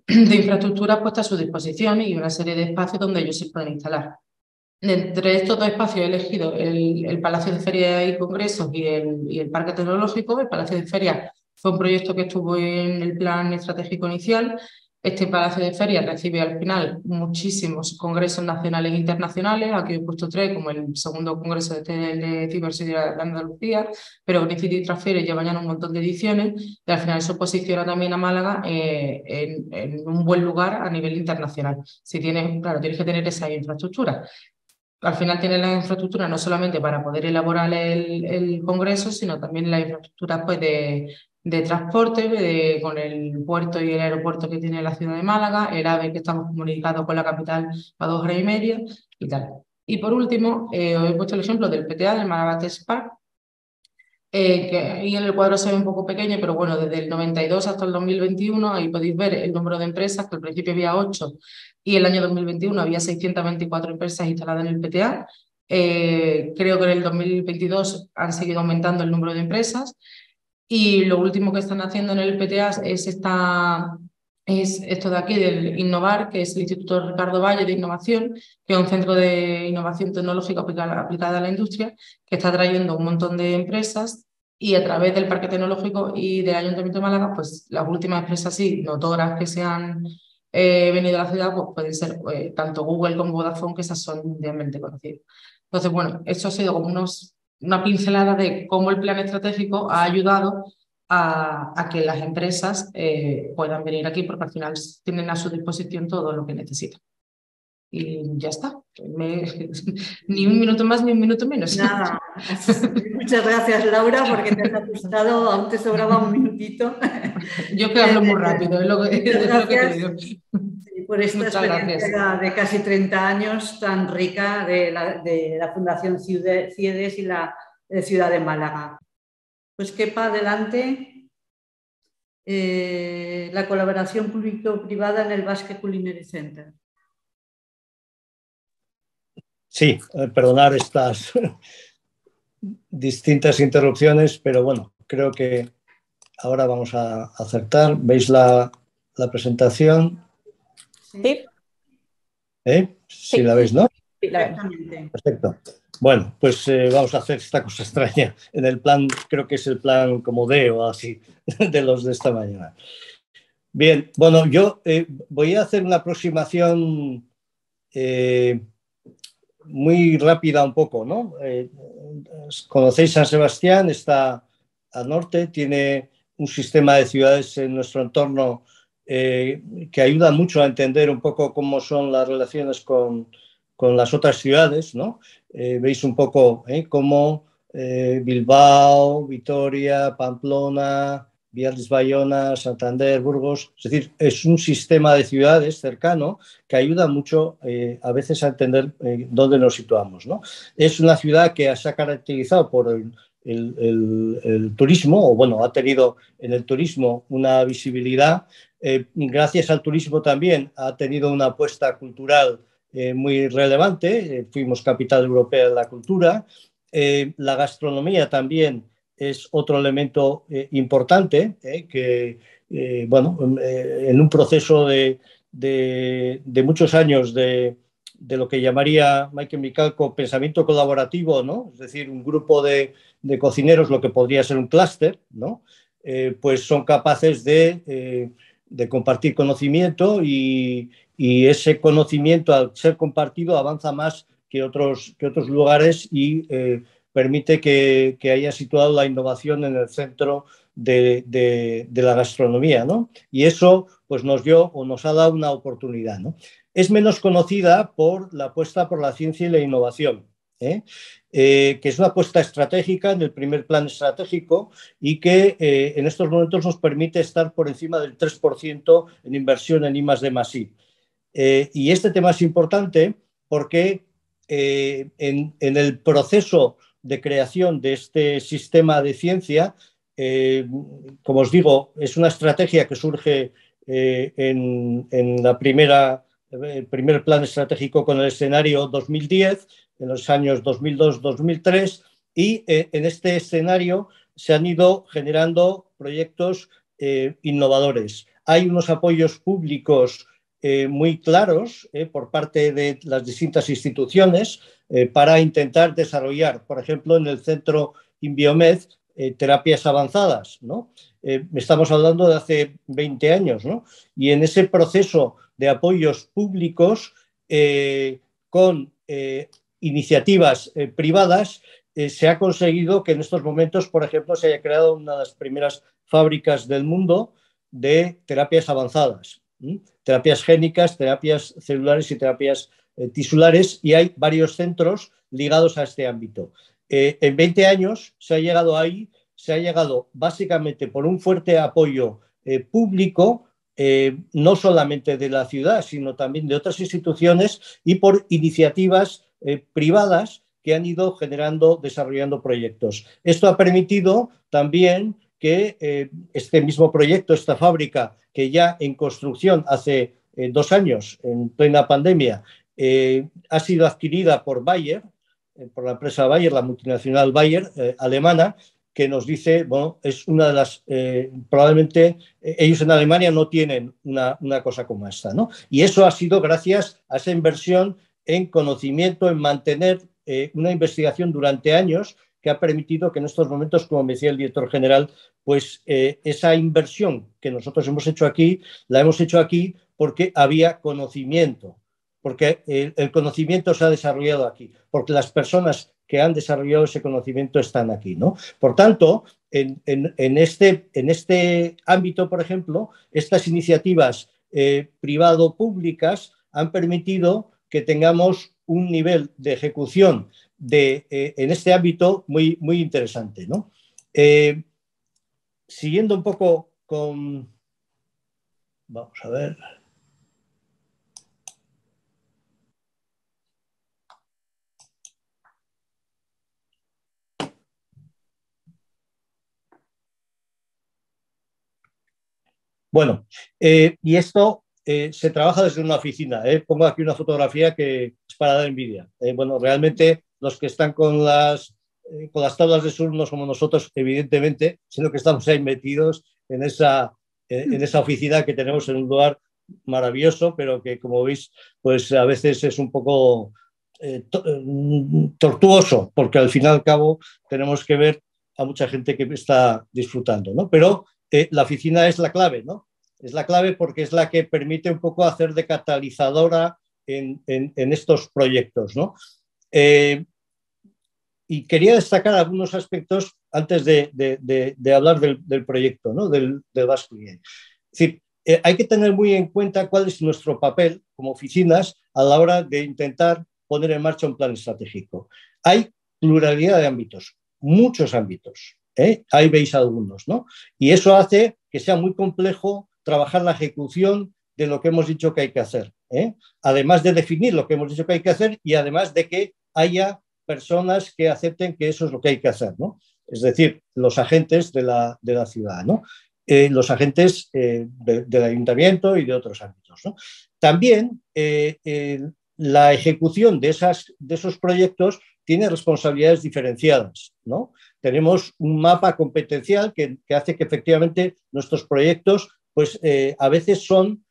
S4: infraestructuras puestas a su disposición y una serie de espacios donde ellos se pueden instalar. Entre estos 2 espacios he elegido el Palacio de Feria y Congresos y el Parque Tecnológico. El Palacio de Feria fue un proyecto que estuvo en el plan estratégico inicial. Este Palacio de Feria recibe al final muchísimos congresos nacionales e internacionales. Aquí he puesto 3, como el segundo congreso de ciberseguridad de Andalucía, pero Unicity Transfiere lleva ya un montón de ediciones y al final eso posiciona también a Málaga en un buen lugar a nivel internacional. Si tienes, claro, tienes que tener esa infraestructura. Al final tienes la infraestructura no solamente para poder elaborar el congreso, sino también la infraestructura pues, de transporte, con el puerto y el aeropuerto que tiene la ciudad de Málaga, el AVE que estamos comunicados con la capital a 2 horas y media y tal. Y por último, os he puesto el ejemplo del PTA, del Málaga Tech Park, que ahí en el cuadro se ve un poco pequeño, pero bueno, desde el 92 hasta el 2021, ahí podéis ver el número de empresas, que al principio había 8 y el año 2021 había 624 empresas instaladas en el PTA. Creo que en el 2022 han seguido aumentando el número de empresas y lo último que están haciendo en el PTA es esto de aquí, del Innovar, que es el Instituto Ricardo Valle de Innovación, que es un centro de innovación tecnológica aplicada a la industria, que está trayendo un montón de empresas y a través del Parque Tecnológico y del Ayuntamiento de Málaga, pues las últimas empresas sí, notoras que se han venido a la ciudad, pues pueden ser tanto Google como Vodafone, que esas son mundialmente conocidas. Entonces, bueno, esto ha sido como una pincelada de cómo el plan estratégico ha ayudado a que las empresas puedan venir aquí porque al final tienen a su disposición todo lo que necesitan. Y ya está. Ni un minuto más ni un minuto menos.
S3: Nada. Muchas gracias, Laura, porque te has ajustado, aún te sobraba un minutito.
S4: Yo que hablo muy rápido, es lo que te digo.
S3: Por esta experiencia de casi 30 años tan rica de la Fundación CIEDES y la Ciudad de Málaga. Pues quepa adelante la colaboración público-privada en el Basque Culinary Center.
S5: Sí, perdonar estas distintas interrupciones, pero bueno, creo que ahora vamos a acertar. ¿Veis la presentación?
S2: Sí.
S5: Sí, la veis, ¿no?
S2: Sí, la vemos.
S5: Perfecto. Bueno, pues vamos a hacer esta cosa extraña. En el plan, creo que es el plan como D o así, de los de esta mañana. Bien, bueno, yo voy a hacer una aproximación muy rápida un poco, ¿no? Conocéis San Sebastián, está al norte, tiene un sistema de ciudades en nuestro entorno que ayuda mucho a entender un poco cómo son las relaciones con las otras ciudades, ¿no? Veis un poco cómo Bilbao, Vitoria, Pamplona, Villarreal, Bayona, Santander, Burgos, es decir, es un sistema de ciudades cercano que ayuda mucho a veces a entender dónde nos situamos, ¿no? Es una ciudad que se ha caracterizado por el turismo, o bueno, ha tenido en el turismo una visibilidad. Gracias al turismo también ha tenido una apuesta cultural muy relevante. Fuimos capital europea de la cultura. La gastronomía también es otro elemento importante que, bueno, en un proceso de de muchos años de lo que llamaría Michael Michalko pensamiento colaborativo, ¿no? Es decir, un grupo de cocineros, lo que podría ser un clúster, ¿no? Pues son capaces de compartir conocimiento y ese conocimiento, al ser compartido, avanza más que otros lugares y permite que haya situado la innovación en el centro de la gastronomía, ¿no? Y eso pues nos dio o nos ha dado una oportunidad, ¿no? Es menos conocida por la apuesta por la ciencia y la innovación, que es una apuesta estratégica en el primer plan estratégico y que en estos momentos nos permite estar por encima del 3% en inversión en I+D+I. Y este tema es importante porque en el proceso de creación de este sistema de ciencia, como os digo, es una estrategia que surge en el primer plan estratégico con el escenario 2010, en los años 2002-2003, y en este escenario se han ido generando proyectos innovadores. Hay unos apoyos públicos muy claros por parte de las distintas instituciones para intentar desarrollar, por ejemplo, en el centro Inbiomed, terapias avanzadas, ¿no? Estamos hablando de hace 20 años, ¿no? Y en ese proceso de apoyos públicos con iniciativas privadas se ha conseguido que en estos momentos, por ejemplo, se haya creado una de las primeras fábricas del mundo de terapias avanzadas, terapias génicas, terapias celulares y terapias tisulares, y hay varios centros ligados a este ámbito. En 20 años se ha llegado ahí, se ha llegado básicamente por un fuerte apoyo público, no solamente de la ciudad, sino también de otras instituciones y por iniciativas privadas que han ido desarrollando proyectos. Esto ha permitido también que este mismo proyecto, esta fábrica, que ya en construcción hace 2 años, en plena pandemia, ha sido adquirida por Bayer, por la empresa Bayer, la multinacional Bayer alemana, que nos dice, bueno, es una de las, probablemente ellos en Alemania no tienen una cosa como esta, ¿no? Y eso ha sido gracias a esa inversión en conocimiento, en mantener una investigación durante años que ha permitido que en estos momentos, como me decía el director general, pues esa inversión que nosotros hemos hecho aquí, la hemos hecho aquí porque había conocimiento, porque el conocimiento se ha desarrollado aquí, porque las personas que han desarrollado ese conocimiento están aquí, ¿no? Por tanto, en este ámbito, por ejemplo, estas iniciativas privado-públicas han permitido que tengamos un nivel de ejecución en este ámbito muy, muy interesante, ¿no? Siguiendo un poco con... Vamos a ver... Bueno, y esto se trabaja desde una oficina. Pongo aquí una fotografía que es para dar envidia. Bueno, realmente los que están con las tablas de surf no somos nosotros, evidentemente, sino que estamos ahí metidos en esa oficina que tenemos en un lugar maravilloso, pero que, como veis, pues a veces es un poco tortuoso, porque al fin y al cabo tenemos que ver a mucha gente que está disfrutando, ¿no? Pero la oficina es la clave, ¿no? Es la clave porque es la que permite un poco hacer de catalizadora en estos proyectos, ¿no? Y quería destacar algunos aspectos antes de hablar del proyecto, ¿no? del Basque Cuisine. Es decir, hay que tener muy en cuenta cuál es nuestro papel como oficinas a la hora de intentar poner en marcha un plan estratégico. Hay pluralidad de ámbitos, muchos ámbitos. Ahí veis algunos, ¿no? Y eso hace que sea muy complejo trabajar la ejecución de lo que hemos dicho que hay que hacer. Además de definir lo que hemos dicho que hay que hacer y además de que haya personas que acepten que eso es lo que hay que hacer, ¿no? Es decir, los agentes de la ciudad, ¿no? Los agentes del ayuntamiento y de otros ámbitos, ¿no? También la ejecución de esos proyectos tiene responsabilidades diferenciadas, ¿no? Tenemos un mapa competencial que hace que efectivamente nuestros proyectos pues, a veces son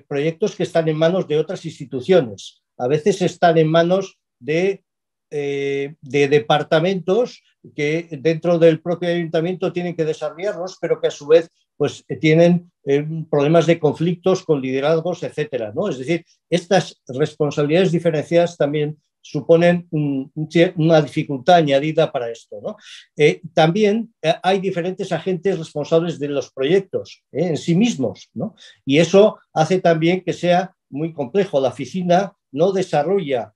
S5: proyectos que están en manos de otras instituciones. A veces están en manos de departamentos que dentro del propio ayuntamiento tienen que desarrollarlos, pero que a su vez pues, tienen problemas de conflictos con liderazgos, etcétera, ¿no? Es decir, estas responsabilidades diferenciadas también suponen una dificultad añadida para esto, ¿no? También hay diferentes agentes responsables de los proyectos en sí mismos, ¿no? Y eso hace también que sea muy complejo. La oficina no desarrolla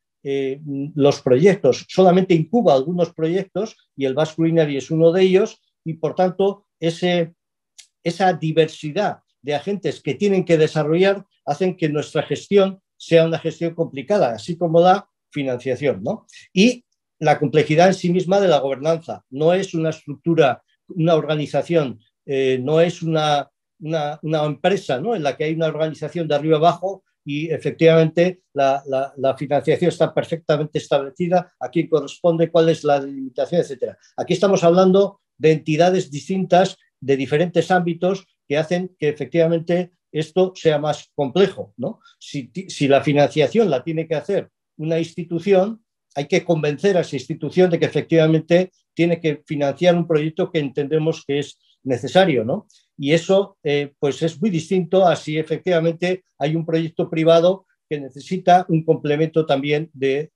S5: los proyectos, solamente incuba algunos proyectos y el Basque Greenery es uno de ellos y por tanto esa diversidad de agentes que tienen que desarrollar hacen que nuestra gestión sea una gestión complicada, así como la financiación, ¿no? Y la complejidad en sí misma de la gobernanza. No es una estructura, una organización, no es una empresa, ¿no? En la que hay una organización de arriba abajo y efectivamente la financiación está perfectamente establecida, a quién corresponde, cuál es la delimitación, etcétera. Aquí estamos hablando de entidades distintas de diferentes ámbitos que hacen que efectivamente esto sea más complejo, ¿no? Si la financiación la tiene que hacer una institución, hay que convencer a esa institución de que efectivamente tiene que financiar un proyecto que entendemos que es necesario, ¿no? Y eso pues es muy distinto a si efectivamente hay un proyecto privado que necesita un complemento también de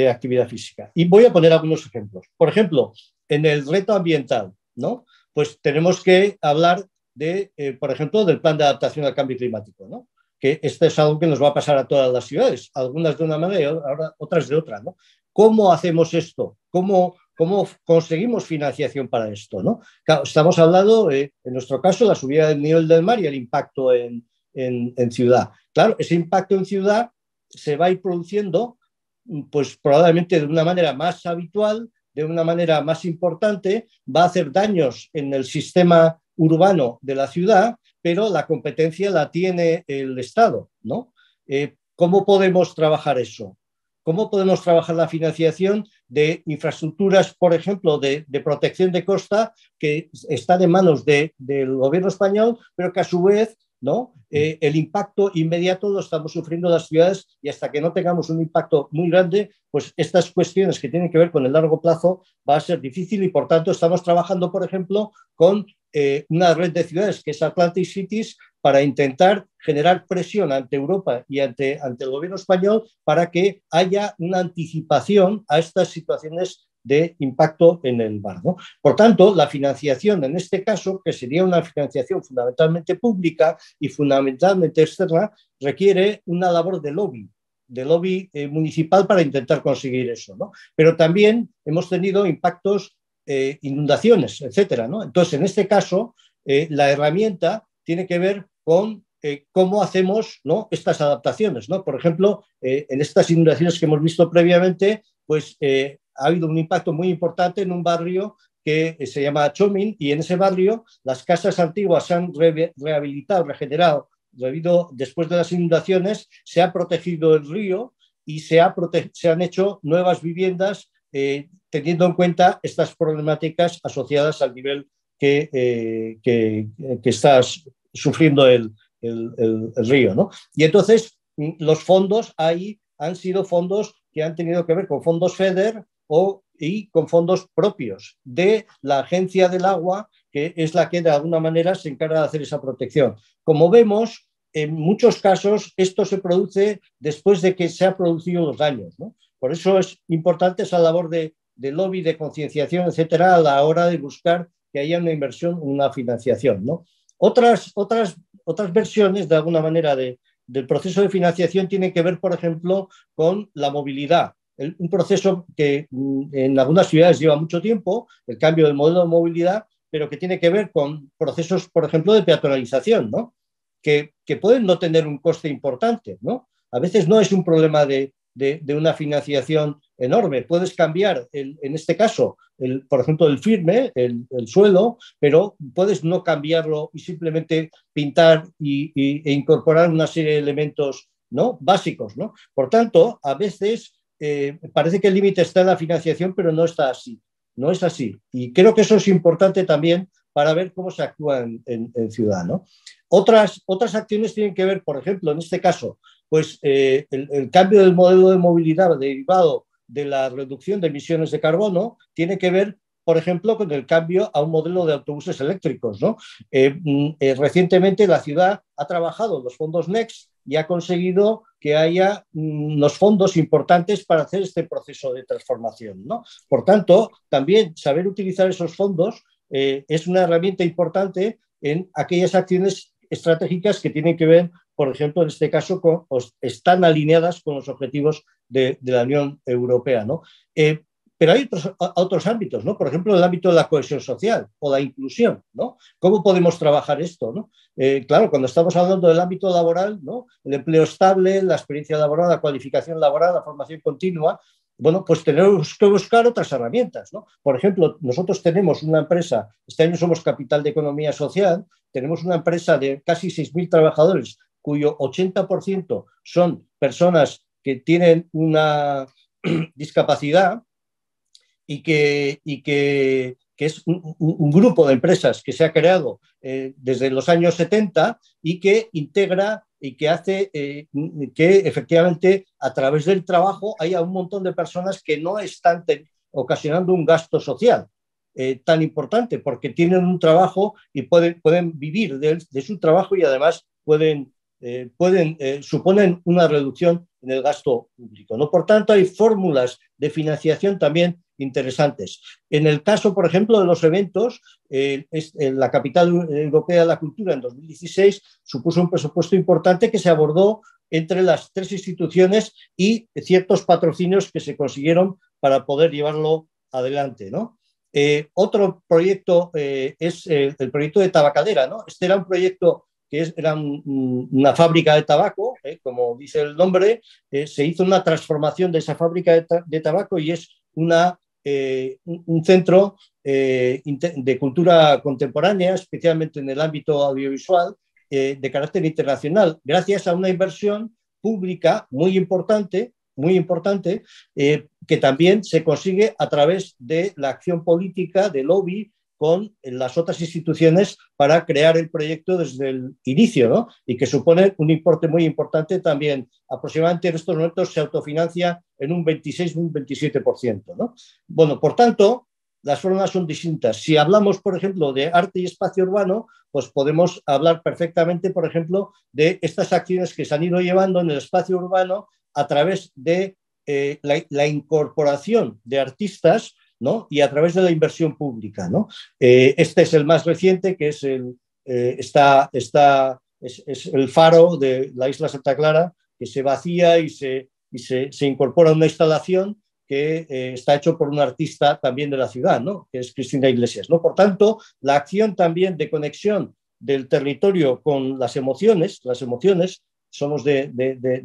S5: actividad física. Y voy a poner algunos ejemplos. Por ejemplo, en el reto ambiental, ¿no? Pues tenemos que hablar de, por ejemplo, del plan de adaptación al cambio climático, ¿no? Que esto es algo que nos va a pasar a todas las ciudades, algunas de una manera y otras de otra, ¿no? ¿Cómo hacemos esto? ¿Cómo conseguimos financiación para esto, ¿no? Claro, estamos hablando, en nuestro caso, la subida del nivel del mar y el impacto en ciudad. Claro, ese impacto en ciudad se va a ir produciendo, pues probablemente de una manera más habitual, de una manera más importante, va a hacer daños en el sistema urbano de la ciudad, pero la competencia la tiene el Estado, ¿no? ¿Cómo podemos trabajar eso? ¿Cómo podemos trabajar la financiación de infraestructuras, por ejemplo, de protección de costa que están en manos del gobierno español, pero que a su vez, ¿no? El impacto inmediato lo estamos sufriendo las ciudades y hasta que no tengamos un impacto muy grande, pues estas cuestiones que tienen que ver con el largo plazo va a ser difícil y por tanto estamos trabajando, por ejemplo, con una red de ciudades que es Atlantic Cities para intentar generar presión ante Europa y ante el gobierno español para que haya una anticipación a estas situaciones de impacto en el mar, ¿no? Por tanto, la financiación en este caso, que sería una financiación fundamentalmente pública y fundamentalmente externa, requiere una labor de lobby municipal para intentar conseguir eso, ¿no? Pero también hemos tenido impactos, inundaciones, etcétera, ¿no? Entonces, en este caso, la herramienta tiene que ver con cómo hacemos, ¿no? Estas adaptaciones, ¿no? Por ejemplo, en estas inundaciones que hemos visto previamente, pues ha habido un impacto muy importante en un barrio que se llama Chomin y en ese barrio las casas antiguas se han rehabilitado, regenerado después de las inundaciones, se ha protegido el río y se han hecho nuevas viviendas teniendo en cuenta estas problemáticas asociadas al nivel que está sufriendo el río, ¿no? Y entonces los fondos ahí han sido fondos que han tenido que ver con fondos FEDER y con fondos propios de la Agencia del Agua, que es la que de alguna manera se encarga de hacer esa protección. Como vemos, en muchos casos esto se produce después de que se han producido los daños, ¿no? Por eso es importante esa labor de lobby, de concienciación, etcétera, a la hora de buscar que haya una inversión, una financiación, ¿no? Otras versiones, de alguna manera, del proceso de financiación tienen que ver, por ejemplo, con la movilidad. Un proceso que en algunas ciudades lleva mucho tiempo, el cambio del modelo de movilidad, pero que tiene que ver con procesos, por ejemplo, de peatonalización, ¿no? Que pueden no tener un coste importante, ¿no? A veces no es un problema de una financiación enorme. Puedes cambiar, en este caso, por ejemplo, el firme, el suelo, pero puedes no cambiarlo y simplemente pintar e incorporar una serie de elementos, ¿no? Básicos, ¿no? Por tanto, a veces parece que el límite está en la financiación, pero no está así. No es así. Y creo que eso es importante también para ver cómo se actúa en ciudad, ¿no? Otras acciones tienen que ver, por ejemplo, en este caso, pues el cambio del modelo de movilidad derivado de la reducción de emisiones de carbono tiene que ver, por ejemplo, con el cambio a un modelo de autobuses eléctricos, ¿no? Recientemente la ciudad ha trabajado en los fondos NEXT y ha conseguido que haya unos fondos importantes para hacer este proceso de transformación, ¿no? Por tanto, también saber utilizar esos fondos es una herramienta importante en aquellas acciones estratégicas que tienen que ver, por ejemplo, en este caso, están alineadas con los objetivos de la Unión Europea, ¿no? Pero hay otros ámbitos, ¿no? Por ejemplo, el ámbito de la cohesión social o la inclusión, ¿no? ¿Cómo podemos trabajar esto, ¿no? Claro, cuando estamos hablando del ámbito laboral, ¿no? El empleo estable, la experiencia laboral, la cualificación laboral, la formación continua, bueno, pues tenemos que buscar otras herramientas, ¿no? Por ejemplo, nosotros tenemos una empresa, este año somos Capital de Economía Social, tenemos una empresa de casi 6.000 trabajadores, cuyo 80% son personas que tienen una discapacidad y que es un grupo de empresas que se ha creado desde los años 70 y que integra y que hace que efectivamente a través del trabajo haya un montón de personas que no están ocasionando un gasto social tan importante, porque tienen un trabajo y pueden vivir de su trabajo y además suponen una reducción en el gasto público, ¿no? Por tanto, hay fórmulas de financiación también interesantes. En el caso, por ejemplo, de los eventos, la Capital Europea de la Cultura en 2016 supuso un presupuesto importante que se abordó entre las 3 instituciones y ciertos patrocinios que se consiguieron para poder llevarlo adelante, ¿no? Otro proyecto es el proyecto de Tabacalera, ¿no? Este era un proyecto que era una fábrica de tabaco, como dice el nombre, se hizo una transformación de esa fábrica de tabaco y es un centro de cultura contemporánea, especialmente en el ámbito audiovisual, de carácter internacional, gracias a una inversión pública muy importante, que también se consigue a través de la acción política, de lobby, con las otras instituciones para crear el proyecto desde el inicio, ¿no? Y que supone un importe muy importante también. Aproximadamente en estos momentos se autofinancia en un 26 o un 27%, ¿no? Bueno, por tanto, las formas son distintas. Si hablamos, por ejemplo, de arte y espacio urbano, pues podemos hablar perfectamente, por ejemplo, de estas acciones que se han ido llevando en el espacio urbano a través de la incorporación de artistas, ¿no? Y a través de la inversión pública, ¿no? Este es el más reciente, que es es el faro de la isla Santa Clara, que se vacía y se incorpora una instalación que está hecho por un artista también de la ciudad, ¿no? Que es Cristina Iglesias, ¿no? Por tanto, la acción también de conexión del territorio con las emociones somos de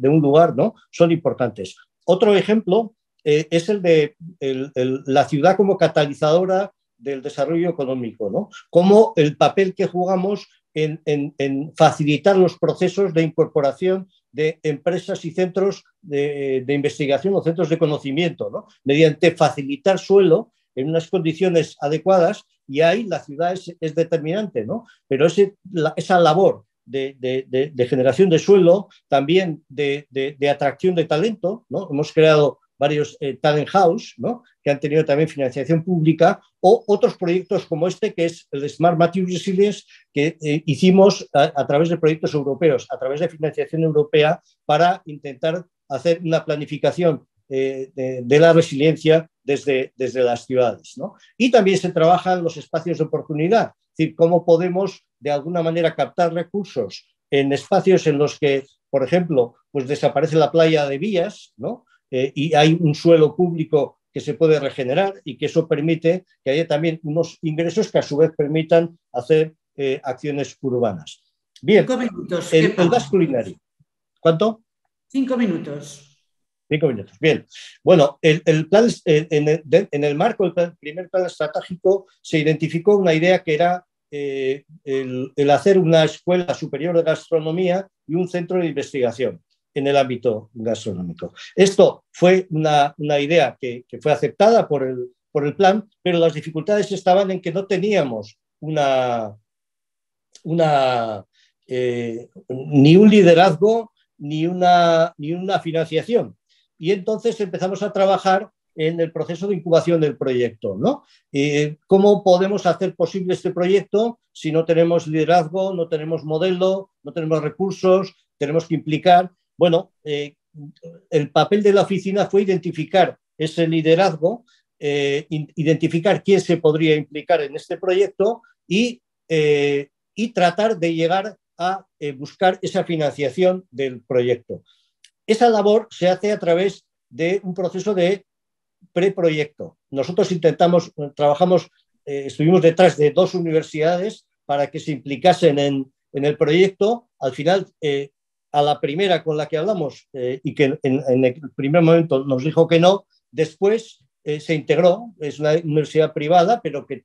S5: un lugar, ¿no? Son importantes. Otro ejemplo es el de la ciudad como catalizadora del desarrollo económico, ¿no? Como el papel que jugamos en facilitar los procesos de incorporación de empresas y centros de investigación o centros de conocimiento, ¿no? Mediante facilitar suelo en unas condiciones adecuadas, y ahí la ciudad es determinante, ¿no? Pero esa labor de generación de suelo, también de atracción de talento, ¿no? Hemos creado varios talent house, ¿no? Que han tenido también financiación pública, o otros proyectos como este, que es el Smart Material Resilience, que hicimos a través de proyectos europeos, a través de financiación europea, para intentar hacer una planificación de la resiliencia desde las ciudades, ¿no? Y también se trabajan los espacios de oportunidad, es decir, cómo podemos de alguna manera captar recursos en espacios en los que, por ejemplo, pues desaparece la playa de Vías, ¿no? Y hay un suelo público que se puede regenerar, y que eso permite que haya también unos ingresos que a su vez permitan hacer acciones urbanas. Bien,
S3: 5 minutos.
S5: el gas culinario. ¿Cuánto?
S3: 5 minutos.
S5: 5 minutos. Bien. Bueno, el plan, en el marco del primer plan estratégico se identificó una idea que era el hacer una escuela superior de gastronomía y un centro de investigación en el ámbito gastronómico. Esto fue una idea que fue aceptada por el plan, pero las dificultades estaban en que no teníamos una ni un liderazgo ni una financiación. Y entonces empezamos a trabajar en el proceso de incubación del proyecto, ¿no? ¿Cómo podemos hacer posible este proyecto si no tenemos liderazgo, no tenemos modelo, no tenemos recursos, tenemos que implicar? Bueno, el papel de la oficina fue identificar ese liderazgo, identificar quién se podría implicar en este proyecto y tratar de llegar a buscar esa financiación del proyecto. Esa labor se hace a través de un proceso de preproyecto. Nosotros estuvimos detrás de 2 universidades para que se implicasen en el proyecto. Al final, a la primera con la que hablamos y que en el primer momento nos dijo que no, después se integró. Es una universidad privada, pero que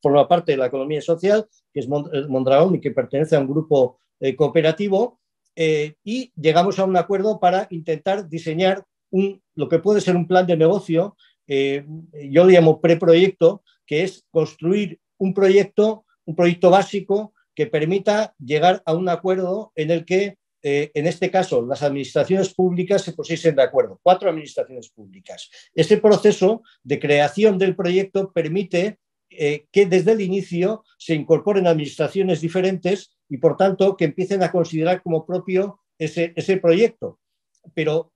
S5: forma parte de la economía social, que es Mondragón y que pertenece a un grupo cooperativo, y llegamos a un acuerdo para intentar diseñar lo que puede ser un plan de negocio. Yo lo llamo preproyecto, que es construir un proyecto básico que permita llegar a un acuerdo en el que, en este caso, las administraciones públicas se pusiesen de acuerdo, 4 administraciones públicas. Ese proceso de creación del proyecto permite que desde el inicio se incorporen administraciones diferentes y, por tanto, que empiecen a considerar como propio ese proyecto. Pero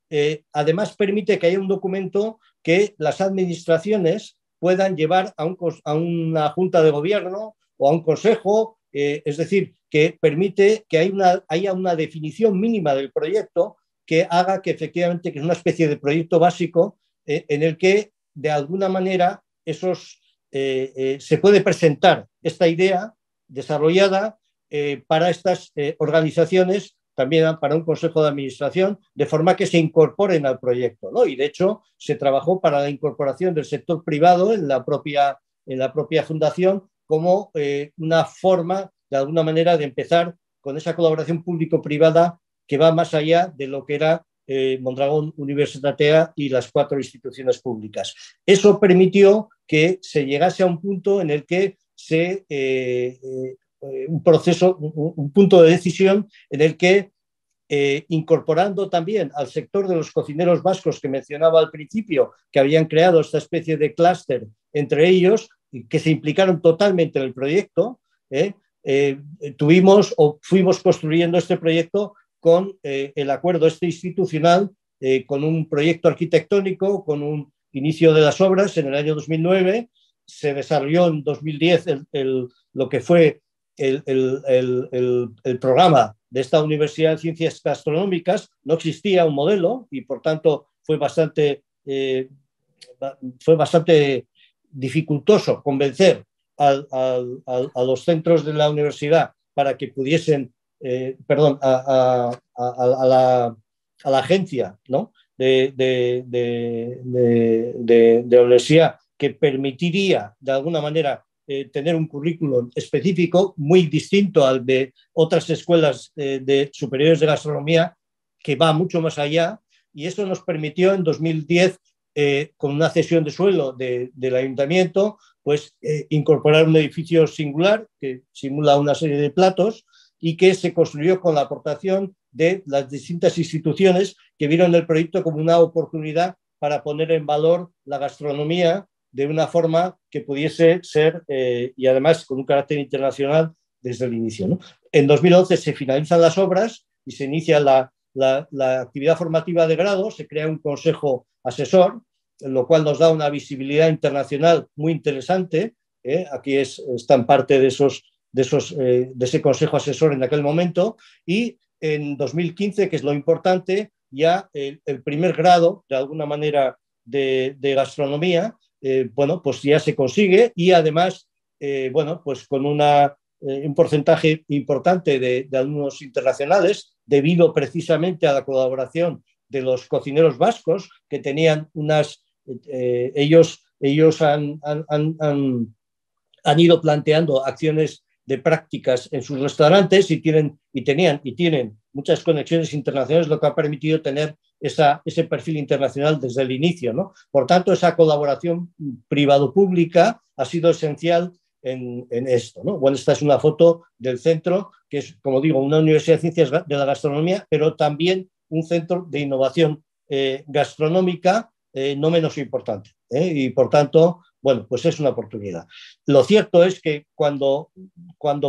S5: además permite que haya un documento que las administraciones puedan llevar a una junta de gobierno o a un consejo, es decir, que permite que haya una definición mínima del proyecto que haga que efectivamente que es una especie de proyecto básico en el que de alguna manera se puede presentar esta idea desarrollada para estas organizaciones, también para un consejo de administración, de forma que se incorporen al proyecto, ¿no? Y de hecho se trabajó para la incorporación del sector privado en la propia fundación como una forma, de alguna manera, de empezar con esa colaboración público-privada que va más allá de lo que era Mondragón Universitatea y las 4 instituciones públicas. Eso permitió que se llegase a un punto en el que un punto de decisión en el que, incorporando también al sector de los cocineros vascos que mencionaba al principio, que habían creado esta especie de clúster entre ellos, que se implicaron totalmente en el proyecto, fuimos construyendo este proyecto con el acuerdo institucional, con un proyecto arquitectónico, con un inicio de las obras en el año 2009, se desarrolló en 2010 lo que fue el programa de esta Universidad de Ciencias Gastronómicas. No existía un modelo y, por tanto, fue bastante dificultoso convencer a los centros de la universidad para que pudiesen, a la agencia, ¿no?, de la universidad, que permitiría de alguna manera tener un currículum específico muy distinto al de otras escuelas superiores de gastronomía, que va mucho más allá. Y eso nos permitió en 2010, con una cesión de suelo del ayuntamiento, pues incorporar un edificio singular que simula una serie de platos y que se construyó con la aportación de las distintas instituciones que vieron el proyecto como una oportunidad para poner en valor la gastronomía de una forma que pudiese ser, y además con un carácter internacional desde el inicio, ¿no? En 2011 se finalizan las obras y se inicia la actividad formativa de grado, se crea un consejo asesor, lo cual nos da una visibilidad internacional muy interesante. Aquí están parte de ese consejo asesor en aquel momento. Y en 2015, que es lo importante, ya el primer grado, de alguna manera, de gastronomía, pues ya se consigue, y además, pues con un porcentaje importante de alumnos internacionales, debido precisamente a la colaboración de los cocineros vascos, que tenían ellos han ido planteando acciones de prácticas en sus restaurantes y tienen muchas conexiones internacionales, lo que ha permitido tener ese perfil internacional desde el inicio, ¿no? Por tanto, esa colaboración privado-pública ha sido esencial en esto, ¿no? Bueno, esta es una foto del centro, que es, como digo, una universidad de ciencias de la gastronomía, pero también un centro de innovación gastronómica no menos importante. Y, por tanto, bueno, pues es una oportunidad. Lo cierto es que cuando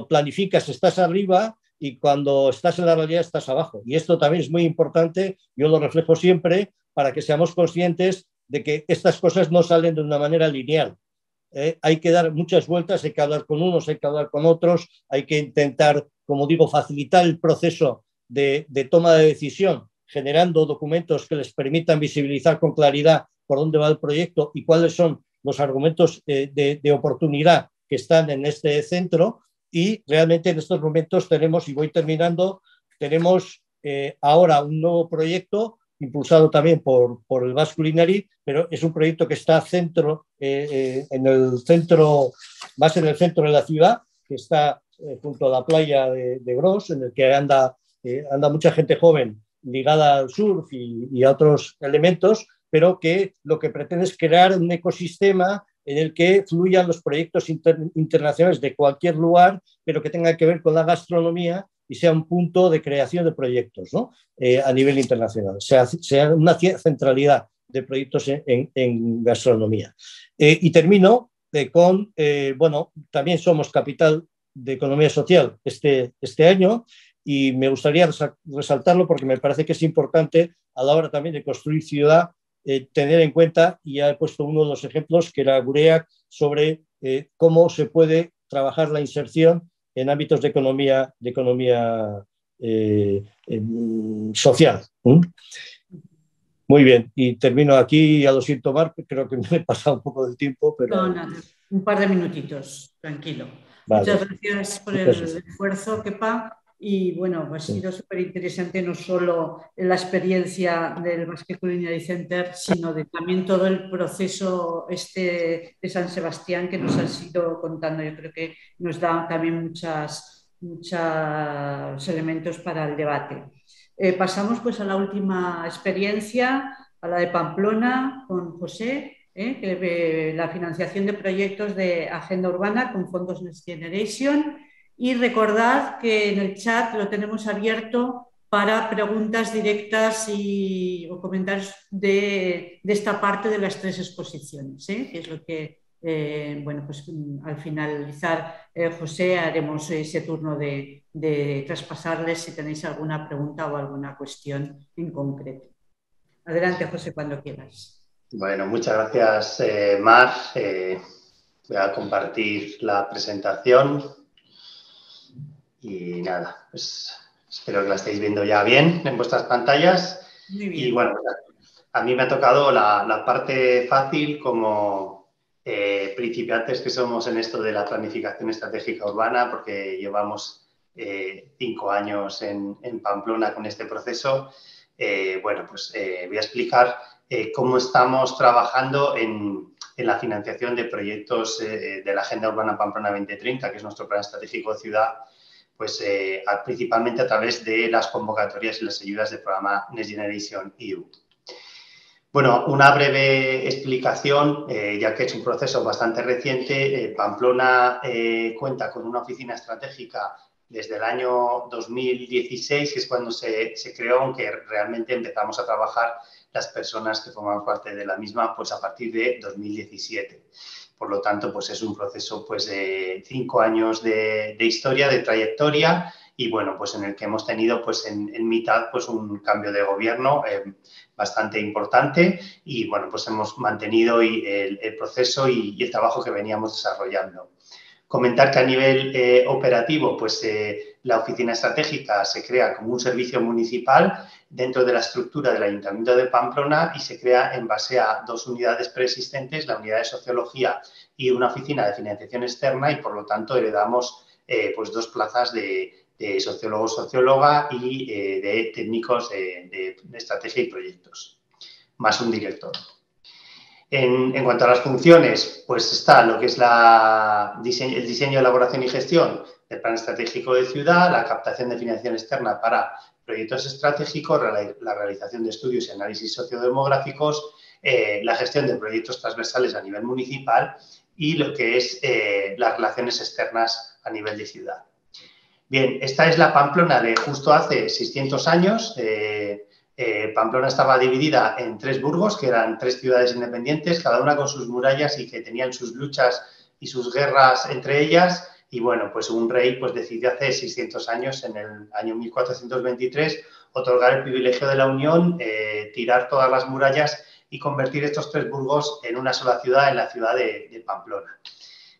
S5: planificas estás arriba y cuando estás en la realidad estás abajo. Y esto también es muy importante, yo lo reflejo siempre, para que seamos conscientes de que estas cosas no salen de una manera lineal. Hay que dar muchas vueltas, hay que hablar con unos, hay que hablar con otros, hay que intentar, como digo, facilitar el proceso de toma de decisión, generando documentos que les permitan visibilizar con claridad por dónde va el proyecto y cuáles son los argumentos de oportunidad que están en este centro. Y realmente en estos momentos tenemos, y voy terminando, tenemos ahora un nuevo proyecto impulsado también por el Basque Culinary, pero es un proyecto que está en el centro, más en el centro de la ciudad, que está junto a la playa de Gros, en el que anda mucha gente joven ligada al surf y a otros elementos, pero que lo que pretende es crear un ecosistema en el que fluyan los proyectos internacionales de cualquier lugar, pero que tenga que ver con la gastronomía y sea un punto de creación de proyectos, ¿no? A nivel internacional, sea una centralidad de proyectos en gastronomía. Y termino con, bueno, también somos capital de economía social este año, y me gustaría resaltarlo porque me parece que es importante a la hora también de construir ciudad, tener en cuenta, y ya he puesto uno de los ejemplos, que era Gureak, sobre cómo se puede trabajar la inserción en ámbitos de economía social. Muy bien, y termino aquí, ya lo siento, Mar, creo que me he pasado un poco del tiempo, pero...
S3: No, nada, un par de minutitos, tranquilo.
S5: Vale.
S3: Muchas gracias por el esfuerzo, Kepa. Y bueno, pues ha sido súper interesante no solo la experiencia del Basque Culinary Center, sino también todo el proceso de San Sebastián que nos has ido contando. Yo creo que nos da también muchos elementos para el debate. Pasamos pues a la última experiencia, a la de Pamplona, con José, que ve la financiación de proyectos de agenda urbana con fondos Next Generation. Y recordad que en el chat lo tenemos abierto para preguntas directas o comentarios de esta parte de las tres exposiciones, que es lo que, bueno, pues al finalizar, José, haremos ese turno de traspasarles si tenéis alguna pregunta o alguna cuestión en concreto. Adelante, José, cuando quieras.
S1: Bueno, muchas gracias, Mar. Voy a compartir la presentación. Y nada, pues espero que la estéis viendo ya bien en vuestras pantallas.
S3: Muy bien.
S1: Y bueno, a mí me ha tocado la parte fácil como principiantes que somos en esto de la planificación estratégica urbana, porque llevamos 5 años en Pamplona con este proceso. Bueno, pues voy a explicar cómo estamos trabajando en la financiación de proyectos de la Agenda Urbana Pamplona 2030, que es nuestro plan estratégico de ciudad, pues principalmente a través de las convocatorias y las ayudas del programa Next Generation EU. Bueno, una breve explicación, ya que es un proceso bastante reciente. Pamplona cuenta con una oficina estratégica desde el año 2016, que es cuando se creó, aunque realmente empezamos a trabajar las personas que formamos parte de la misma pues a partir de 2017. Por lo tanto, pues es un proceso pues, de 5 años de historia, de trayectoria, y bueno, pues en el que hemos tenido pues en mitad pues un cambio de gobierno bastante importante, y bueno, pues hemos mantenido el proceso y el trabajo que veníamos desarrollando. Comentar que a nivel operativo, pues la oficina estratégica se crea como un servicio municipal dentro de la estructura del Ayuntamiento de Pamplona y se crea en base a 2 unidades preexistentes, la unidad de sociología y una oficina de financiación externa, y por lo tanto heredamos pues 2 plazas de sociólogo-socióloga y de técnicos de estrategia y proyectos, más un director. En cuanto a las funciones, pues está lo que es el diseño, elaboración y gestión del plan estratégico de ciudad, la captación de financiación externa para proyectos estratégicos, la realización de estudios y análisis sociodemográficos, la gestión de proyectos transversales a nivel municipal y lo que es las relaciones externas a nivel de ciudad. Bien, esta es la Pamplona de justo hace 600 años. Pamplona estaba dividida en 3 burgos, que eran 3 ciudades independientes, cada una con sus murallas y que tenían sus luchas y sus guerras entre ellas. Y bueno, pues un rey pues decidió hace 600 años, en el año 1423, otorgar el privilegio de la unión, tirar todas las murallas y convertir estos 3 burgos en una sola ciudad, en la ciudad de Pamplona.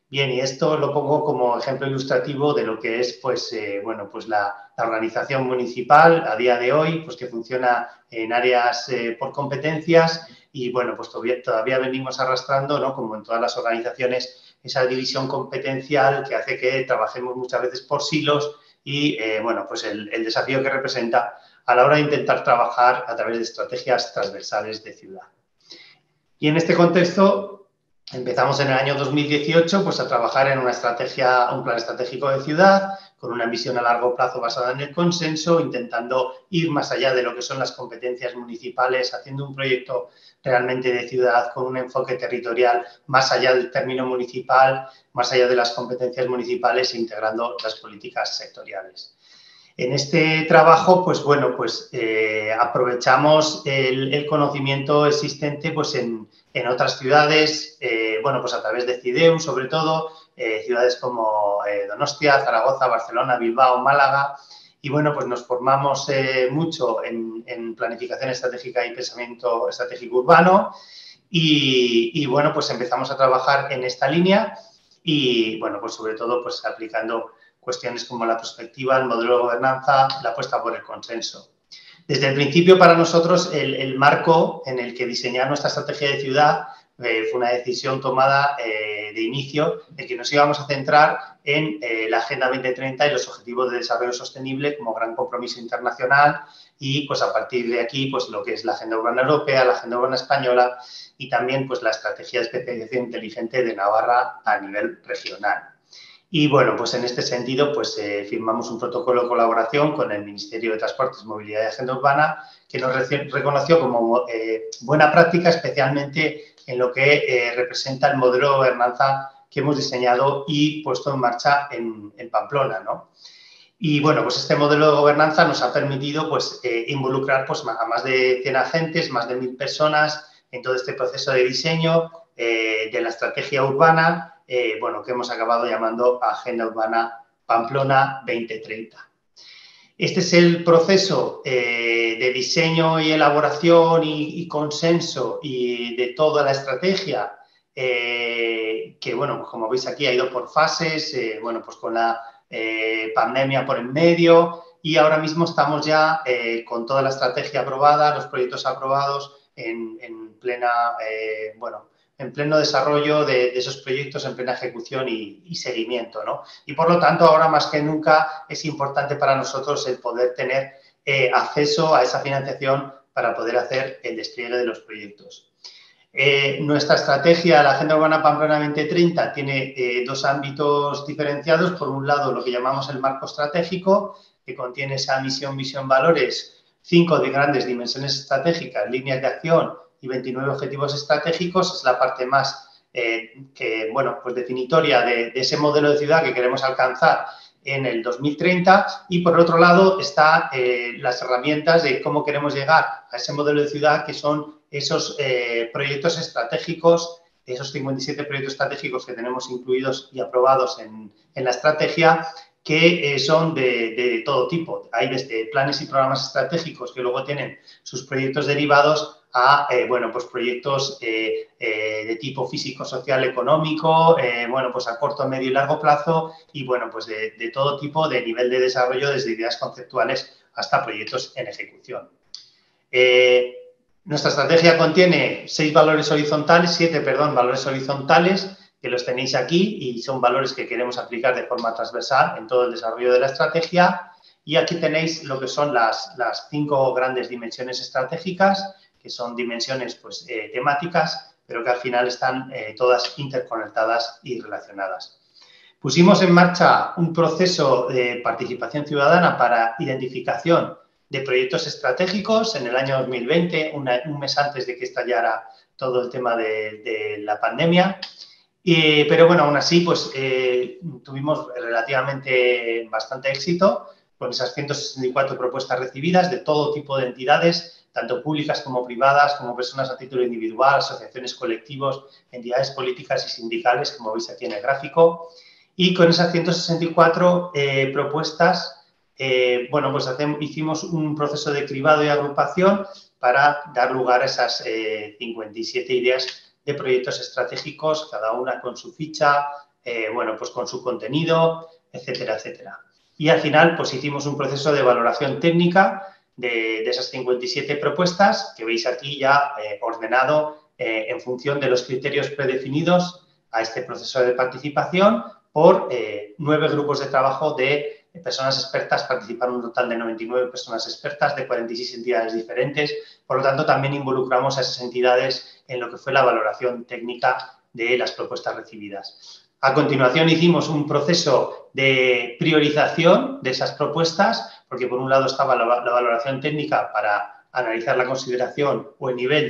S1: Bien, y esto lo pongo como ejemplo ilustrativo de lo que es pues, bueno, pues la organización municipal a día de hoy, pues que funciona en áreas por competencias y bueno, pues todavía venimos arrastrando, ¿no? Como en todas las organizaciones, esa división competencial que hace que trabajemos muchas veces por silos y bueno, pues el desafío que representa a la hora de intentar trabajar a través de estrategias transversales de ciudad. Y en este contexto empezamos en el año 2018 pues, a trabajar en una estrategia, un plan estratégico de ciudad con una visión a largo plazo basada en el consenso, intentando ir más allá de lo que son las competencias municipales, haciendo un proyecto realmente de ciudad con un enfoque territorial más allá del término municipal, más allá de las competencias municipales e integrando las políticas sectoriales. En este trabajo, pues bueno, pues aprovechamos el conocimiento existente pues en otras ciudades, bueno, pues a través de CIDEU, sobre todo, ciudades como Donostia, Zaragoza, Barcelona, Bilbao, Málaga, y bueno, pues nos formamos mucho en planificación estratégica y pensamiento estratégico urbano, y bueno, pues empezamos a trabajar en esta línea y bueno, pues sobre todo pues aplicando cuestiones como la perspectiva, el modelo de gobernanza, la apuesta por el consenso. Desde el principio, para nosotros, el marco en el que diseñar nuestra estrategia de ciudad fue una decisión tomada de inicio de que nos íbamos a centrar en la Agenda 2030 y los Objetivos de Desarrollo Sostenible como gran compromiso internacional y, pues, a partir de aquí, pues, lo que es la Agenda Urbana Europea, la Agenda Urbana Española y también, pues, la Estrategia de Especialización Inteligente de Navarra a nivel regional. Y bueno, pues en este sentido, pues firmamos un protocolo de colaboración con el Ministerio de Transportes, Movilidad y Agenda Urbana, que nos reconoció como buena práctica, especialmente en lo que representa el modelo de gobernanza que hemos diseñado y puesto en marcha en Pamplona, ¿no? Y bueno, pues este modelo de gobernanza nos ha permitido pues, involucrar pues, a más de 100 agentes, más de 1000 personas en todo este proceso de diseño de la estrategia urbana, bueno, que hemos acabado llamando Agenda Urbana Pamplona 2030. Este es el proceso de diseño y elaboración y consenso y de toda la estrategia que, bueno, como veis aquí ha ido por fases, bueno, pues con la pandemia por en medio y ahora mismo estamos ya con toda la estrategia aprobada, los proyectos aprobados en plena, bueno, en pleno desarrollo de esos proyectos, en plena ejecución y seguimiento, ¿no? Y por lo tanto, ahora más que nunca es importante para nosotros el poder tener acceso a esa financiación para poder hacer el despliegue de los proyectos. Nuestra estrategia, la Agenda Urbana Pamplona 2030, tiene 2 ámbitos diferenciados. Por un lado, lo que llamamos el marco estratégico, que contiene esa misión, visión, valores, 5 de grandes dimensiones estratégicas, líneas de acción y 29 objetivos estratégicos. Es la parte más bueno, pues definitoria de ese modelo de ciudad que queremos alcanzar en el 2030 y por otro lado está las herramientas de cómo queremos llegar a ese modelo de ciudad que son esos proyectos estratégicos, esos 57 proyectos estratégicos que tenemos incluidos y aprobados en la estrategia que son de todo tipo. Hay desde planes y programas estratégicos que luego tienen sus proyectos derivados a bueno, pues proyectos de tipo físico, social, económico, bueno, pues a corto, medio y largo plazo y bueno, pues de todo tipo de nivel de desarrollo, desde ideas conceptuales hasta proyectos en ejecución. Nuestra estrategia contiene 7 valores horizontales, que los tenéis aquí y son valores que queremos aplicar de forma transversal en todo el desarrollo de la estrategia. Y aquí tenéis lo que son las 5 grandes dimensiones estratégicas, que son dimensiones pues, temáticas, pero que al final están todas interconectadas y relacionadas. Pusimos en marcha un proceso de participación ciudadana para identificación de proyectos estratégicos en el año 2020, un mes antes de que estallara todo el tema de la pandemia. Pero bueno, aún así, pues tuvimos relativamente bastante éxito con esas 164 propuestas recibidas de todo tipo de entidades, tanto públicas como privadas, como personas a título individual, asociaciones, colectivos, entidades políticas y sindicales, como veis aquí en el gráfico. Y con esas 164 propuestas, bueno, pues hicimos un proceso de cribado y agrupación para dar lugar a esas 57 ideas de proyectos estratégicos, cada una con su ficha, bueno, pues con su contenido, etcétera, etcétera. Y al final, pues hicimos un proceso de valoración técnica de esas 57 propuestas, que veis aquí ya ordenado en función de los criterios predefinidos a este proceso de participación por 9 grupos de trabajo de personas expertas. Participaron un total de 99 personas expertas de 46 entidades diferentes. Por lo tanto, también involucramos a esas entidades en lo que fue la valoración técnica de las propuestas recibidas. A continuación, hicimos un proceso de priorización de esas propuestas, porque por un lado estaba la valoración técnica para analizar la consideración o el nivel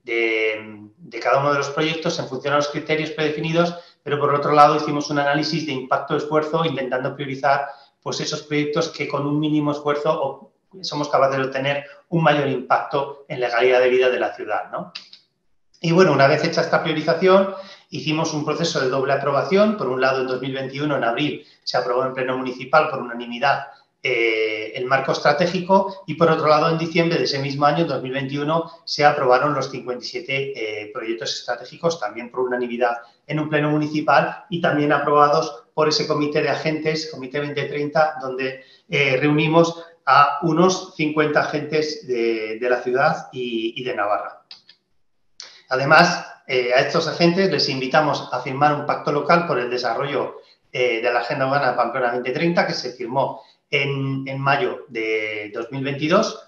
S1: de cada uno de los proyectos en función a los criterios predefinidos, pero por otro lado hicimos un análisis de impacto-esfuerzo intentando priorizar pues esos proyectos que con un mínimo esfuerzo somos capaces de obtener un mayor impacto en la calidad de vida de la ciudad, ¿no? Y bueno, una vez hecha esta priorización, hicimos un proceso de doble aprobación. Por un lado, en 2021, en abril, se aprobó en pleno municipal por unanimidad el marco estratégico y, por otro lado, en diciembre de ese mismo año, 2021, se aprobaron los 57 proyectos estratégicos, también por unanimidad en un pleno municipal y también aprobados por ese comité de agentes, Comité 2030, donde reunimos a unos 50 agentes de la ciudad y de Navarra. Además, a estos agentes les invitamos a firmar un pacto local por el desarrollo de la Agenda Urbana Pamplona 2030, que se firmó en mayo de 2022.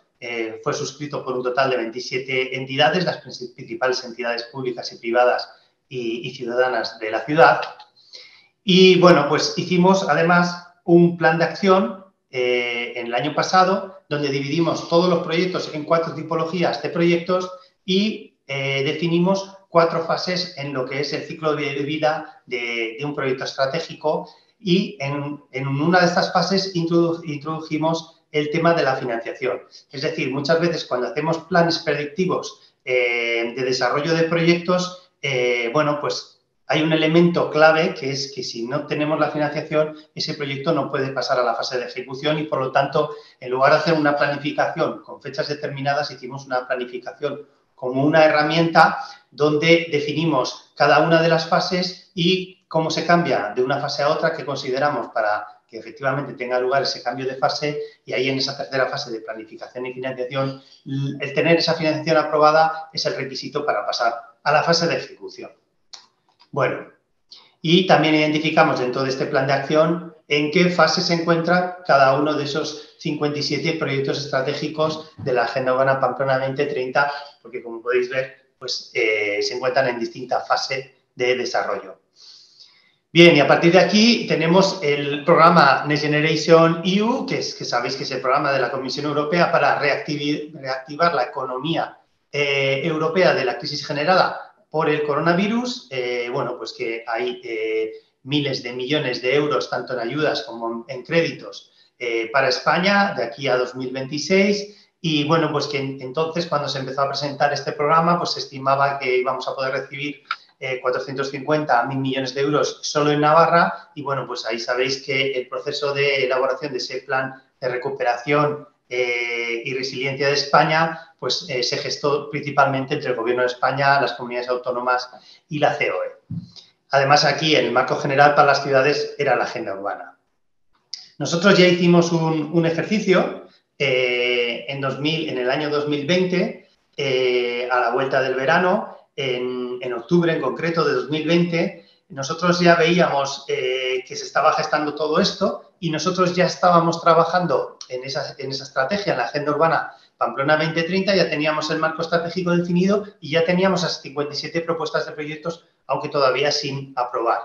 S1: Fue suscrito por un total de 27 entidades, las principales entidades públicas y privadas y ciudadanas de la ciudad. Y, bueno, pues hicimos, además, un plan de acción en el año pasado, donde dividimos todos los proyectos en 4 tipologías de proyectos y definimos 4 fases en lo que es el ciclo de vida de un proyecto estratégico y en una de estas fases introdujimos el tema de la financiación. Es decir, muchas veces cuando hacemos planes predictivos de desarrollo de proyectos, bueno, pues hay un elemento clave que es que si no tenemos la financiación, ese proyecto no puede pasar a la fase de ejecución y, por lo tanto, en lugar de hacer una planificación con fechas determinadas, hicimos una planificación como una herramienta donde definimos cada una de las fases y cómo se cambia de una fase a otra que consideramos para que efectivamente tenga lugar ese cambio de fase, y ahí en esa tercera fase de planificación y financiación, el tener esa financiación aprobada es el requisito para pasar a la fase de ejecución. Bueno, y también identificamos dentro de este plan de acción en qué fase se encuentra cada uno de esos 57 proyectos estratégicos de la Agenda Urbana Pamplona 2030, porque como podéis ver, pues se encuentran en distinta fase de desarrollo. Bien, y a partir de aquí tenemos el programa Next Generation EU, que sabéis que es el programa de la Comisión Europea para reactivar la economía europea de la crisis generada por el coronavirus. Bueno, pues que hay miles de millones de euros, tanto en ayudas como en créditos, para España de aquí a 2026. Y bueno, pues que entonces cuando se empezó a presentar este programa, pues se estimaba que íbamos a poder recibir 450 a 1.000 millones de euros solo en Navarra. Y bueno, pues ahí sabéis que el proceso de elaboración de ese plan de recuperación y resiliencia de España, pues se gestó principalmente entre el Gobierno de España, las comunidades autónomas y la COE. Además, aquí el marco general para las ciudades era la agenda urbana. Nosotros ya hicimos un ejercicio en el año 2020, a la vuelta del verano, en octubre en concreto de 2020, nosotros ya veíamos que se estaba gestando todo esto y nosotros ya estábamos trabajando en esa estrategia, en la Agenda Urbana Pamplona 2030, ya teníamos el marco estratégico definido y ya teníamos las 57 propuestas de proyectos, aunque todavía sin aprobar.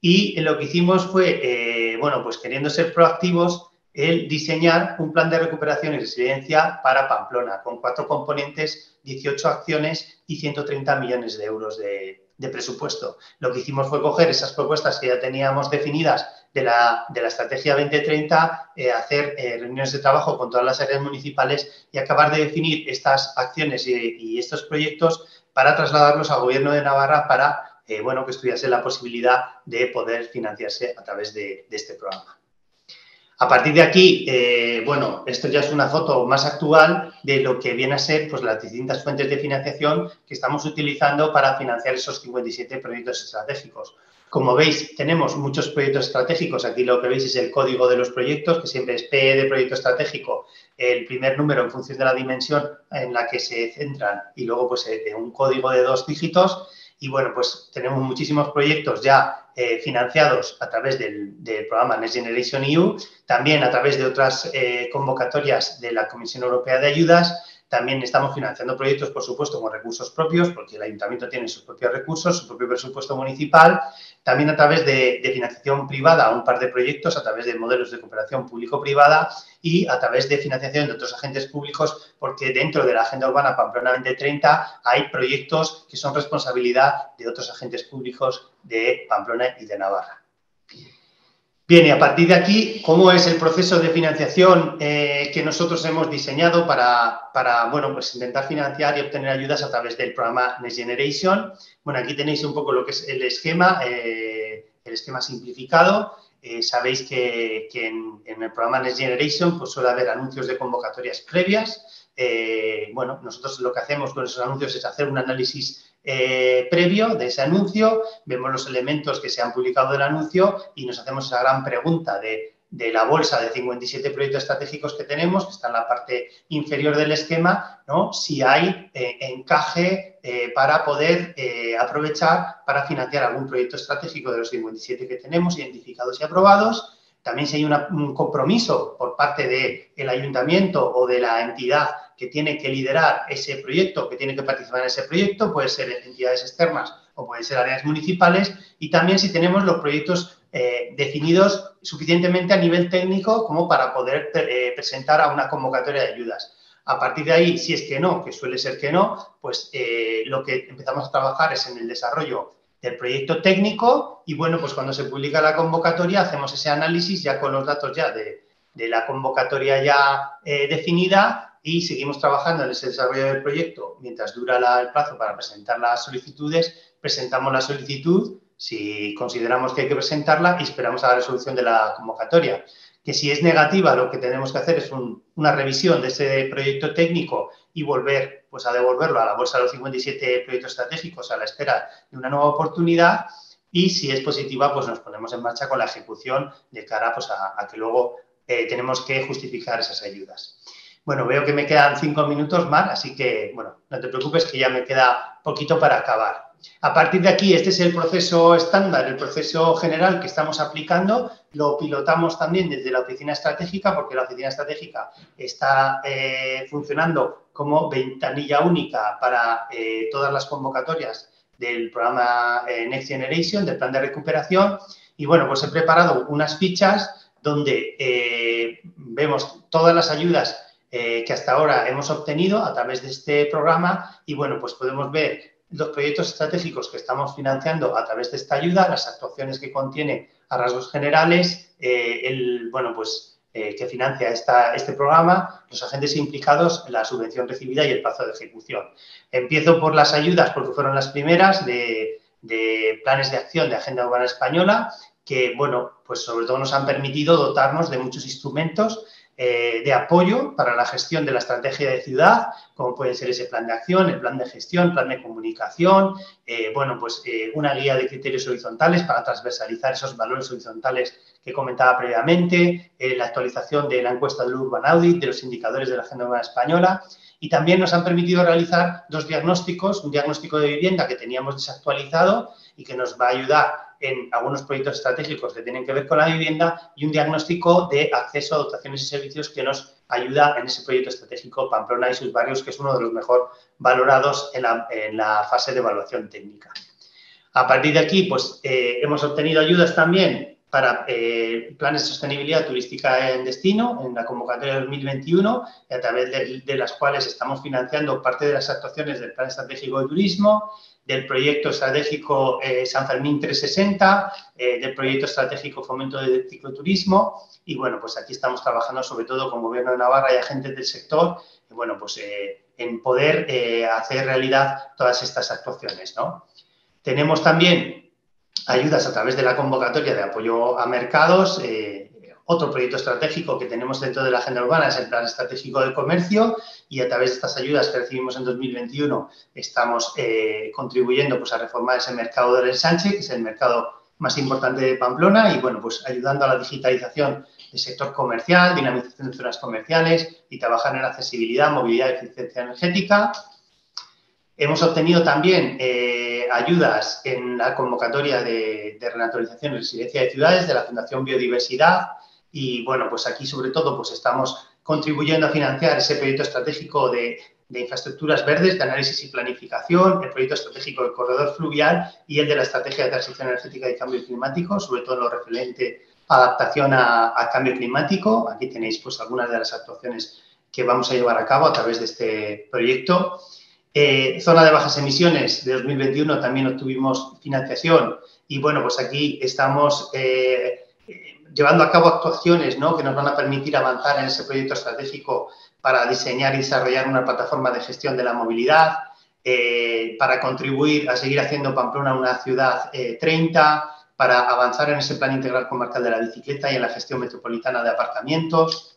S1: Y lo que hicimos fue, bueno, pues queriendo ser proactivos, el diseñar un plan de recuperación y resiliencia para Pamplona, con 4 componentes, 18 acciones y 130 millones de euros de presupuesto. Lo que hicimos fue coger esas propuestas que ya teníamos definidas de la Estrategia 2030, hacer reuniones de trabajo con todas las áreas municipales y acabar de definir estas acciones y estos proyectos para trasladarlos al Gobierno de Navarra para que estudiase la posibilidad de poder financiarse a través de este programa. A partir de aquí, esto ya es una foto más actual de lo que viene a ser pues, las distintas fuentes de financiación que estamos utilizando para financiar esos 57 proyectos estratégicos. Como veis, tenemos muchos proyectos estratégicos. Aquí lo que veis es el código de los proyectos, que siempre es PE de proyecto estratégico, el primer número en función de la dimensión en la que se centran y luego pues, un código de 2 dígitos. Y bueno, pues tenemos muchísimos proyectos ya financiados a través del programa Next Generation EU, también a través de otras convocatorias de la Comisión Europea de Ayudas. También estamos financiando proyectos, por supuesto, con recursos propios, porque el ayuntamiento tiene sus propios recursos, su propio presupuesto municipal. También a través de financiación privada, un par de proyectos, a través de modelos de cooperación público-privada y a través de financiación de otros agentes públicos, porque dentro de la Agenda Urbana Pamplona 2030 hay proyectos que son responsabilidad de otros agentes públicos de Pamplona y de Navarra. Bien, y a partir de aquí, ¿cómo es el proceso de financiación que nosotros hemos diseñado para pues intentar financiar y obtener ayudas a través del programa Next Generation? Bueno, aquí tenéis un poco lo que es el esquema simplificado. Sabéis que en el programa Next Generation pues suele haber anuncios de convocatorias previas. Nosotros lo que hacemos con esos anuncios es hacer un análisis previo de ese anuncio, vemos los elementos que se han publicado del anuncio y nos hacemos esa gran pregunta de la bolsa de 57 proyectos estratégicos que tenemos, que está en la parte inferior del esquema, ¿no? Si hay encaje para poder aprovechar para financiar algún proyecto estratégico de los 57 que tenemos identificados y aprobados. También si hay un compromiso por parte del ayuntamiento o de la entidad que tiene que liderar ese proyecto, que tiene que participar en ese proyecto, puede ser entidades externas o pueden ser áreas municipales, y también si tenemos los proyectos definidos suficientemente a nivel técnico como para poder presentar a una convocatoria de ayudas. A partir de ahí, si es que no, que suele ser que no, pues lo que empezamos a trabajar es en el desarrollo del proyecto técnico y, bueno, pues cuando se publica la convocatoria hacemos ese análisis ya con los datos ya de la convocatoria ya definida y seguimos trabajando en ese desarrollo del proyecto mientras dura el plazo para presentar las solicitudes. Presentamos la solicitud si consideramos que hay que presentarla y esperamos a la resolución de la convocatoria. Que si es negativa, lo que tenemos que hacer es una revisión de ese proyecto técnico y volver pues, a devolverlo a la bolsa de los 57 proyectos estratégicos a la espera de una nueva oportunidad. Y si es positiva, pues nos ponemos en marcha con la ejecución de cara pues, a que luego tenemos que justificar esas ayudas. Bueno, veo que me quedan 5 minutos más, así que, bueno, no te preocupes que ya me queda poquito para acabar. A partir de aquí, este es el proceso estándar, el proceso general que estamos aplicando. Lo pilotamos también desde la oficina estratégica, porque la oficina estratégica está funcionando como ventanilla única para todas las convocatorias del programa Next Generation, del plan de recuperación. Y, bueno, pues he preparado unas fichas donde vemos todas las ayudas que hasta ahora hemos obtenido a través de este programa y, bueno, pues podemos ver los proyectos estratégicos que estamos financiando a través de esta ayuda, las actuaciones que contiene a rasgos generales, que financia este programa, los agentes implicados, la subvención recibida y el plazo de ejecución. Empiezo por las ayudas porque fueron las primeras de planes de acción de Agenda Urbana Española que, bueno, pues sobre todo nos han permitido dotarnos de muchos instrumentos de apoyo para la gestión de la estrategia de ciudad, como puede ser ese plan de acción, el plan de gestión, el plan de comunicación, una guía de criterios horizontales para transversalizar esos valores horizontales que comentaba previamente, la actualización de la encuesta del Urban Audit, de los indicadores de la Agenda Urbana Española, y también nos han permitido realizar 2 diagnósticos, un diagnóstico de vivienda que teníamos desactualizado y que nos va a ayudar en algunos proyectos estratégicos que tienen que ver con la vivienda y un diagnóstico de acceso a dotaciones y servicios que nos ayuda en ese proyecto estratégico Pamplona y sus barrios, que es uno de los mejor valorados en la fase de evaluación técnica. A partir de aquí, pues hemos obtenido ayudas también para planes de sostenibilidad turística en destino, en la convocatoria 2021, y a través de las cuales estamos financiando parte de las actuaciones del Plan Estratégico de Turismo, del proyecto estratégico San Fermín 360, del proyecto estratégico Fomento del Cicloturismo. Y bueno, pues aquí estamos trabajando sobre todo con Gobierno de Navarra y agentes del sector, bueno, pues en poder hacer realidad todas estas actuaciones, ¿no? Tenemos también ayudas a través de la convocatoria de apoyo a mercados. Otro proyecto estratégico que tenemos dentro de la agenda urbana es el Plan Estratégico de Comercio, y a través de estas ayudas que recibimos en 2021 estamos contribuyendo pues, a reformar ese mercado del Ensanche, que es el mercado más importante de Pamplona, y bueno, pues ayudando a la digitalización del sector comercial, dinamización de zonas comerciales y trabajar en accesibilidad, movilidad y eficiencia energética. Hemos obtenido también ayudas en la convocatoria de renaturalización y resiliencia de ciudades de la Fundación Biodiversidad, y bueno, pues aquí sobre todo pues estamos contribuyendo a financiar ese proyecto estratégico de infraestructuras verdes, de análisis y planificación, el proyecto estratégico del corredor fluvial y el de la estrategia de transición energética y cambio climático, sobre todo en lo referente a adaptación a cambio climático. Aquí tenéis pues algunas de las actuaciones que vamos a llevar a cabo a través de este proyecto. Zona de bajas emisiones de 2021 también obtuvimos financiación, y bueno, pues aquí estamos llevando a cabo actuaciones, ¿no?, que nos van a permitir avanzar en ese proyecto estratégico para diseñar y desarrollar una plataforma de gestión de la movilidad, para contribuir a seguir haciendo Pamplona una ciudad 30, para avanzar en ese plan integral comarcal de la bicicleta y en la gestión metropolitana de aparcamientos.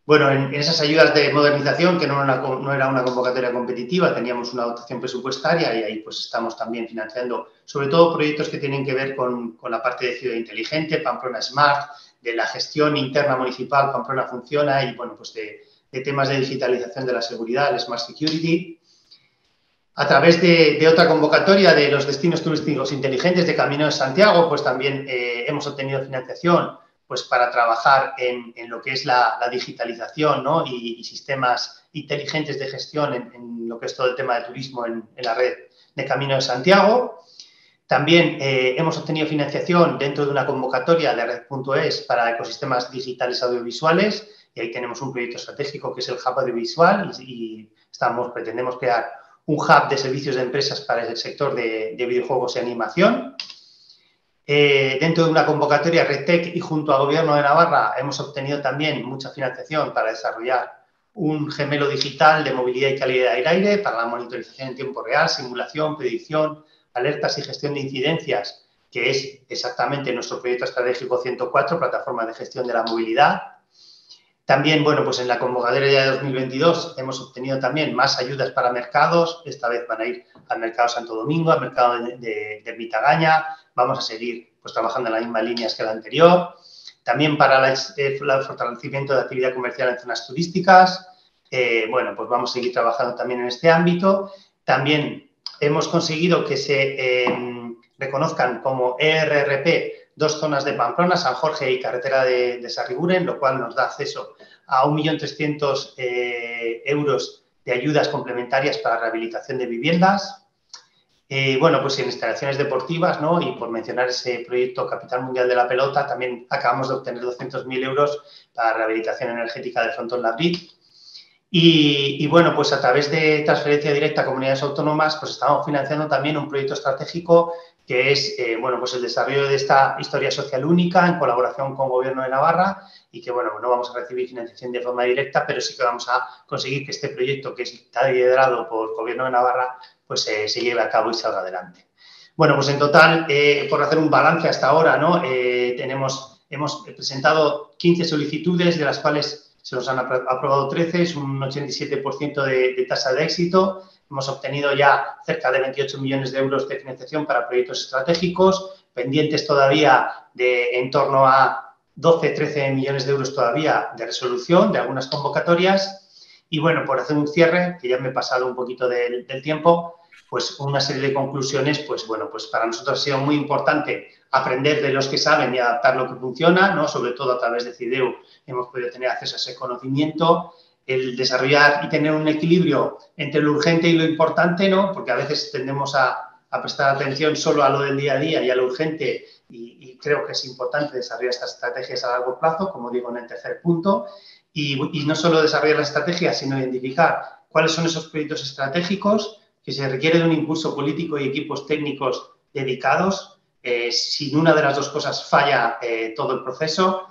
S1: Bueno, en esas ayudas de modernización, que no era una convocatoria competitiva, teníamos una dotación presupuestaria, y ahí pues estamos también financiando sobre todo proyectos que tienen que ver con la parte de ciudad inteligente, Pamplona Smart, de la gestión interna municipal, Pamplona Funciona, y bueno, pues de temas de digitalización de la seguridad, el Smart Security. A través de otra convocatoria de los destinos turísticos inteligentes de Camino de Santiago, pues también hemos obtenido financiación pues para trabajar en lo que es la digitalización, ¿no?, y sistemas inteligentes de gestión en lo que es todo el tema de turismo en la red de Camino de Santiago. También hemos obtenido financiación dentro de una convocatoria de Red.es para ecosistemas digitales audiovisuales, y ahí tenemos un proyecto estratégico que es el Hub Audiovisual, y pretendemos crear un hub de servicios de empresas para el sector de videojuegos y animación. Dentro de una convocatoria RedTech y junto al Gobierno de Navarra hemos obtenido también mucha financiación para desarrollar un gemelo digital de movilidad y calidad del aire para la monitorización en tiempo real, simulación, predicción, alertas y gestión de incidencias, que es exactamente nuestro proyecto estratégico 104, plataforma de gestión de la movilidad. También, bueno, pues en la convocatoria de 2022 hemos obtenido también más ayudas para mercados. Esta vez van a ir al mercado Santo Domingo, al mercado de Ermita-Gaña. Vamos a seguir pues trabajando en las mismas líneas que la anterior. También para el fortalecimiento de actividad comercial en zonas turísticas. Bueno, pues vamos a seguir trabajando también en este ámbito. También hemos conseguido que se reconozcan como ERRP 2 zonas de Pamplona, San Jorge y carretera de Sarriguren, lo cual nos da acceso a 1.300.000 euros de ayudas complementarias para rehabilitación de viviendas. Bueno, pues en instalaciones deportivas, ¿no?, y por mencionar ese proyecto Capital Mundial de la Pelota, también acabamos de obtener 200.000 euros para rehabilitación energética del frontón Labrit. Y bueno, pues a través de transferencia directa a comunidades autónomas, pues estamos financiando también un proyecto estratégico que es, bueno, pues el desarrollo de esta historia social única en colaboración con Gobierno de Navarra, y que, bueno, no vamos a recibir financiación de forma directa, pero sí que vamos a conseguir que este proyecto, que está liderado por Gobierno de Navarra, pues se lleve a cabo y salga adelante. Bueno, pues en total, por hacer un balance hasta ahora, ¿no?, hemos presentado 15 solicitudes, de las cuales se nos han aprobado 13, es un 87% de tasa de éxito. Hemos obtenido ya cerca de 28 millones de euros de financiación para proyectos estratégicos, pendientes todavía de en torno a 12-13 millones de euros todavía de resolución de algunas convocatorias. Y bueno, por hacer un cierre, que ya me he pasado un poquito del tiempo, pues una serie de conclusiones, pues bueno, pues para nosotros ha sido muy importante aprender de los que saben y adaptar lo que funciona, ¿no?, sobre todo a través de CIDEU hemos podido tener acceso a ese conocimiento, el desarrollar y tener un equilibrio entre lo urgente y lo importante, ¿no?, porque a veces tendemos a prestar atención solo a lo del día a día y a lo urgente, y creo que es importante desarrollar estas estrategias a largo plazo, como digo en el tercer punto, y no solo desarrollar las estrategias, sino identificar cuáles son esos proyectos estratégicos que se requiere de un impulso político y equipos técnicos dedicados. Sin una de las dos cosas falla todo el proceso,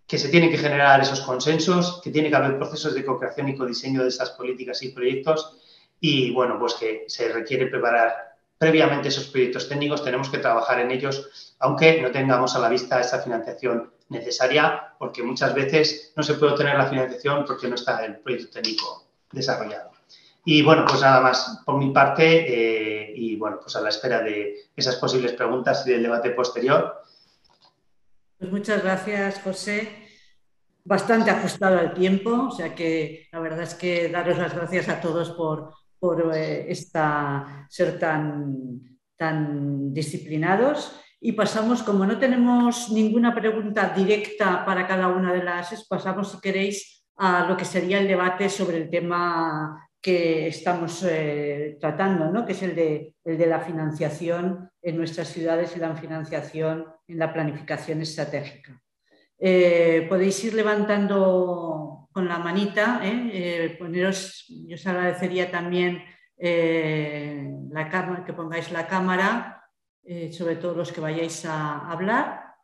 S1: que se tienen que generar esos consensos, que tiene que haber procesos de co-creación y codiseño de esas políticas y proyectos y, bueno, pues que se requiere preparar previamente esos proyectos técnicos, tenemos que trabajar en ellos, aunque no tengamos a la vista esa financiación necesaria, porque muchas veces no se puede obtener la financiación porque no está el proyecto técnico desarrollado. Y, bueno, pues nada más por mi parte y, bueno, pues a la espera de esas posibles preguntas y del debate posterior.
S3: Pues muchas gracias, José. Bastante ajustado al tiempo, o sea que la verdad es que daros las gracias a todos por ser tan disciplinados. Y pasamos, como no tenemos ninguna pregunta directa para cada una de las, pasamos, si queréis, a lo que sería el debate sobre el tema que estamos tratando, ¿no? Que es el de la financiación en nuestras ciudades y la financiación en la planificación estratégica. Podéis ir levantando con la manita, poneros, yo os agradecería también que pongáis la cámara, sobre todo los que vayáis a hablar,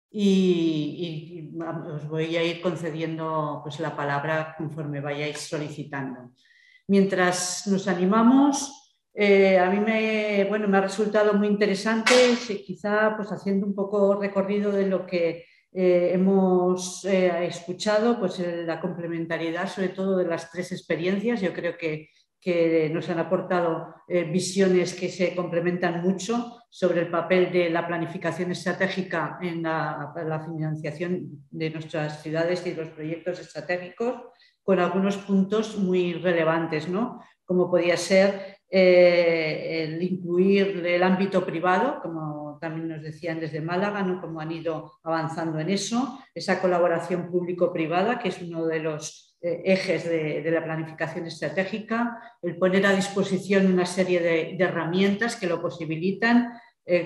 S3: y os voy a ir concediendo pues, la palabra conforme vayáis solicitando. Mientras nos animamos, a mí me ha resultado muy interesante, quizá pues, haciendo un poco recorrido de lo que hemos escuchado, pues la complementariedad sobre todo de las tres experiencias. Yo creo que nos han aportado visiones que se complementan mucho sobre el papel de la planificación estratégica en la financiación de nuestras ciudades y los proyectos estratégicos, con algunos puntos muy relevantes, ¿no? Como podía ser el incluir el ámbito privado, como también nos decían desde Málaga, ¿no? Cómo han ido avanzando en eso, esa colaboración público-privada, que es uno de los ejes de la planificación estratégica, el poner a disposición una serie de herramientas que lo posibilitan,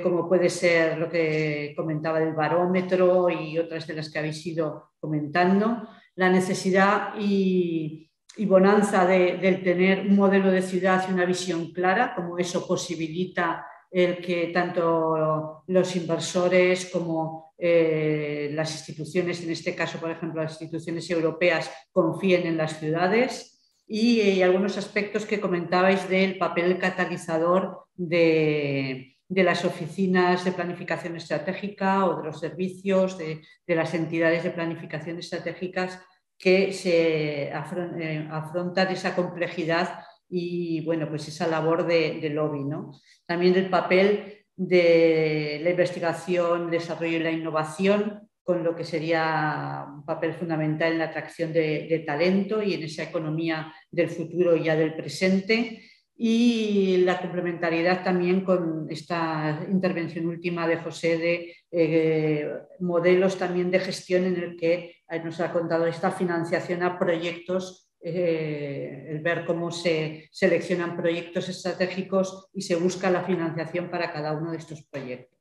S3: como puede ser lo que comentaba del barómetro y otras de las que habéis ido comentando, la necesidad y bonanza de tener un modelo de ciudad y una visión clara, como eso posibilita el que tanto los inversores como las instituciones, en este caso, por ejemplo, las instituciones europeas, confíen en las ciudades, y algunos aspectos que comentabais del papel catalizador de las oficinas de planificación estratégica o de los servicios de las entidades de planificación estratégicas que se afrontan esa complejidad y, bueno, pues esa labor de lobby, ¿no? También el papel de la investigación, el desarrollo y la innovación, con lo que sería un papel fundamental en la atracción de talento y en esa economía del futuro y ya del presente. Y la complementariedad también con esta intervención última de José de modelos también de gestión en el que nos ha contado esta financiación a proyectos, el ver cómo se seleccionan proyectos estratégicos y se busca la financiación para cada uno de estos proyectos.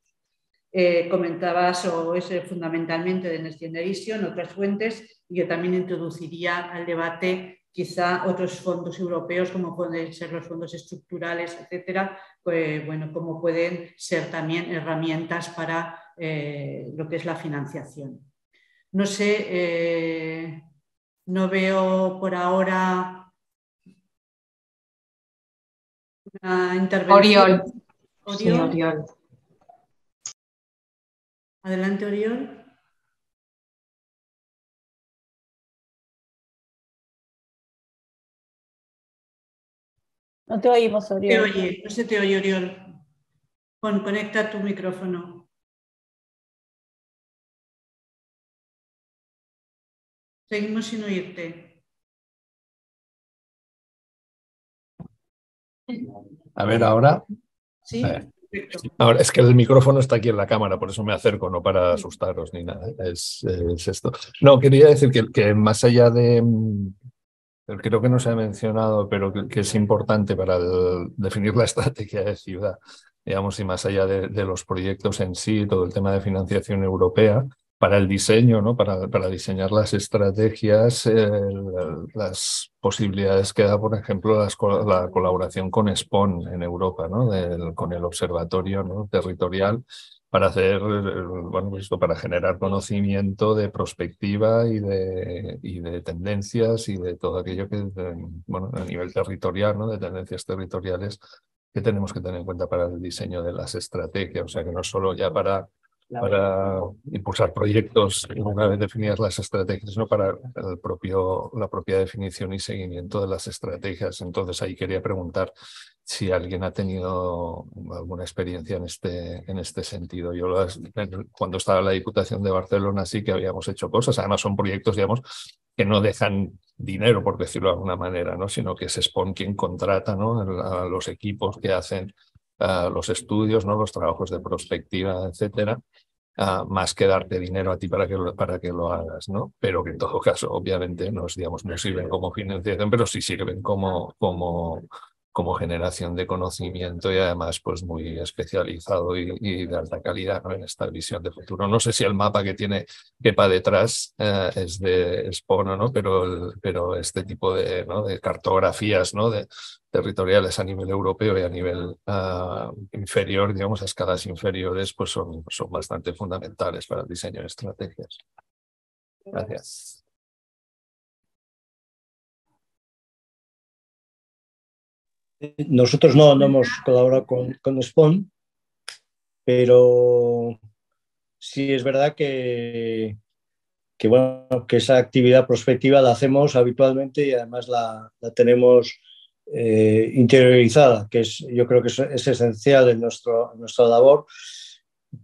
S3: Comentabas, o es fundamentalmente de Next Generation, otras fuentes, y yo también introduciría al debate quizá otros fondos europeos, como pueden ser los fondos estructurales, etcétera, pues, bueno, como pueden ser también herramientas para lo que es la financiación. No sé, no veo por ahora una intervención.
S4: Oriol. Sí, Oriol.
S3: Adelante, Oriol.
S2: No te oímos, Oriol.
S3: No se te oye, Oriol. Conecta tu micrófono. Seguimos sin oírte.
S6: A ver, ahora.
S3: Sí.
S6: Ahora, es que el micrófono está aquí en la cámara, por eso me acerco, no para asustaros ni nada. Es esto. No, quería decir que más allá de. Creo que no se ha mencionado, pero que es importante para definir la estrategia de ciudad. digamos, y más allá de los proyectos en sí, todo el tema de financiación europea, para el diseño, ¿no? Para diseñar las estrategias, las posibilidades que da, por ejemplo, la colaboración con SPON en Europa, ¿no? Con el observatorio, ¿no? territorial, para hacer, bueno, esto, para generar conocimiento de prospectiva y de tendencias y de todo aquello que, bueno, a nivel territorial, ¿no? De tendencias territoriales que tenemos que tener en cuenta para el diseño de las estrategias. O sea, que no solo ya para impulsar proyectos una vez definidas las estrategias, sino para la propia definición y seguimiento de las estrategias. Entonces ahí quería preguntar si alguien ha tenido alguna experiencia en este sentido. Yo cuando estaba en la Diputación de Barcelona sí que habíamos hecho cosas, además son proyectos, digamos, que no dejan dinero, por decirlo de alguna manera, ¿no? Sino que es SPON quien contrata, ¿no? a los equipos que hacen los estudios, ¿no? Los trabajos de prospectiva, etcétera, más que darte dinero a ti para que lo hagas, ¿no? Pero que en todo caso, obviamente, no sirven como financiación, pero sí sirven como generación de conocimiento y además pues muy especializado y de alta calidad, ¿no? En esta visión de futuro. No sé si el mapa que tiene Kepa detrás es de SPON, ¿no? Pero este tipo ¿no? de cartografías, ¿no? territoriales a nivel europeo y a nivel inferior, digamos, a escalas inferiores, pues son bastante fundamentales para el diseño de estrategias. Gracias.
S5: Nosotros no hemos colaborado con SPON, pero sí es verdad que esa actividad prospectiva la hacemos habitualmente y además la tenemos interiorizada, que yo creo que es esencial en nuestra labor,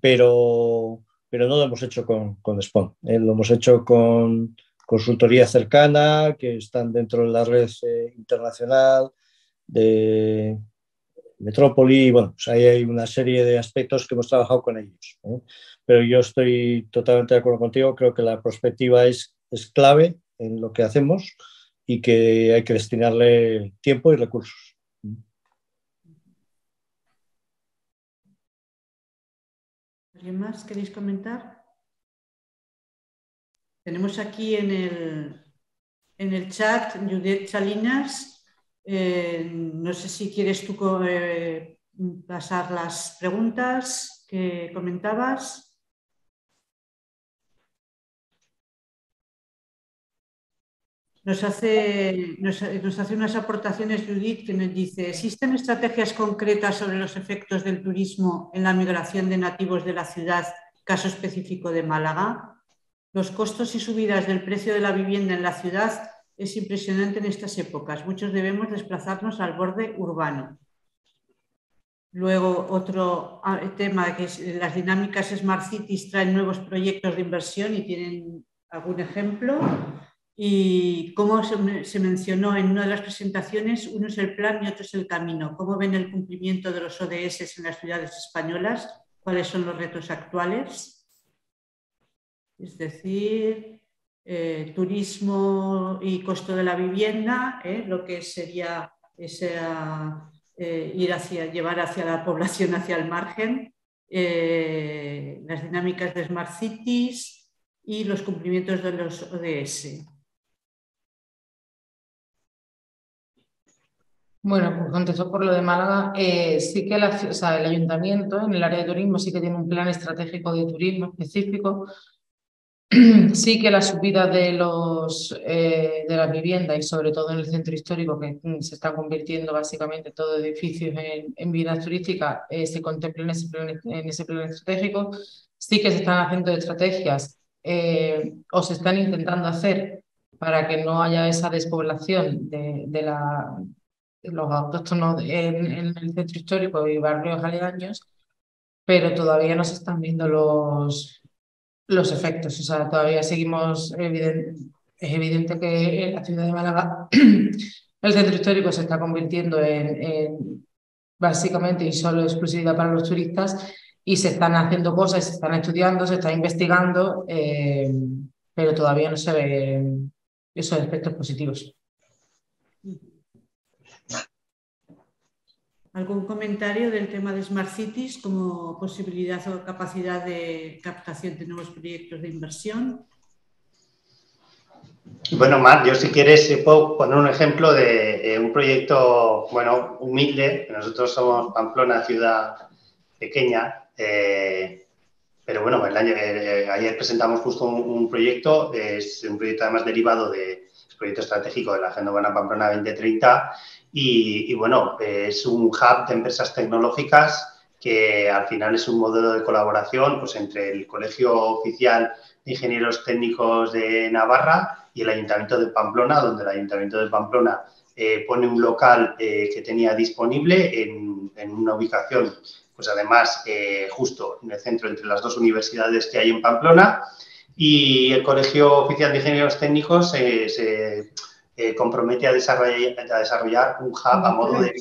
S5: pero no lo hemos hecho con SPON. Lo hemos hecho con consultoría cercana, que están dentro de la red internacional de Metrópoli. Bueno, pues ahí hay una serie de aspectos que hemos trabajado con ellos, ¿eh? Pero yo estoy totalmente de acuerdo contigo, creo que la perspectiva es clave en lo que hacemos y que hay que destinarle tiempo y recursos.
S3: ¿Alguien más queréis comentar? Tenemos aquí en el chat Judith Salinas. No sé si quieres tú pasar las preguntas que comentabas. Nos hace unas aportaciones, Judith, que nos dice: ¿existen estrategias concretas sobre los efectos del turismo en la migración de nativos de la ciudad, caso específico de Málaga? Los costos y subidas del precio de la vivienda en la ciudad es impresionante en estas épocas. Muchos debemos desplazarnos al borde urbano. Luego, otro tema, que es las dinámicas Smart Cities traen nuevos proyectos de inversión y tienen algún ejemplo. Y como se mencionó en una de las presentaciones, uno es el plan y otro es el camino. ¿Cómo ven el cumplimiento de los ODS en las ciudades españolas? ¿Cuáles son los retos actuales? Es decir, turismo y costo de la vivienda, lo que sería llevar hacia la población hacia el margen, las dinámicas de Smart Cities y los cumplimientos de los ODS.
S4: Bueno, pues contesto por lo de Málaga. Sí que el ayuntamiento en el área de turismo sí que tiene un plan estratégico de turismo específico. Sí que la subida de la vivienda y sobre todo en el centro histórico, que se está convirtiendo básicamente todo edificios en viviendas turísticas, se contempla en ese plan estratégico. Sí que se están haciendo estrategias o se están intentando hacer para que no haya esa despoblación de los autóctonos en el centro histórico y barrios aledaños, pero todavía no se están viendo los efectos. O sea, todavía seguimos, es evidente que en la ciudad de Málaga el centro histórico se está convirtiendo en básicamente y solo exclusividad para los turistas, y se están haciendo cosas, se están estudiando, se está investigando, pero todavía no se ven esos efectos positivos.
S3: ¿Algún comentario del tema de Smart Cities como posibilidad o capacidad de captación de nuevos proyectos de inversión?
S1: Bueno, Mar, yo si quieres puedo poner un ejemplo de un proyecto, bueno, humilde. Nosotros somos Pamplona, ciudad pequeña, pero bueno, ayer presentamos justo un proyecto, es un proyecto además derivado del proyecto estratégico de la Agenda Urbana Pamplona 2030 y bueno, es un hub de empresas tecnológicas que al final es un modelo de colaboración pues, entre el Colegio Oficial de Ingenieros Técnicos de Navarra y el Ayuntamiento de Pamplona, donde el Ayuntamiento de Pamplona pone un local que tenía disponible en una ubicación, pues además justo en el centro entre las dos universidades que hay en Pamplona, y el Colegio Oficial de Ingenieros Técnicos se compromete a desarrollar un hub a modo de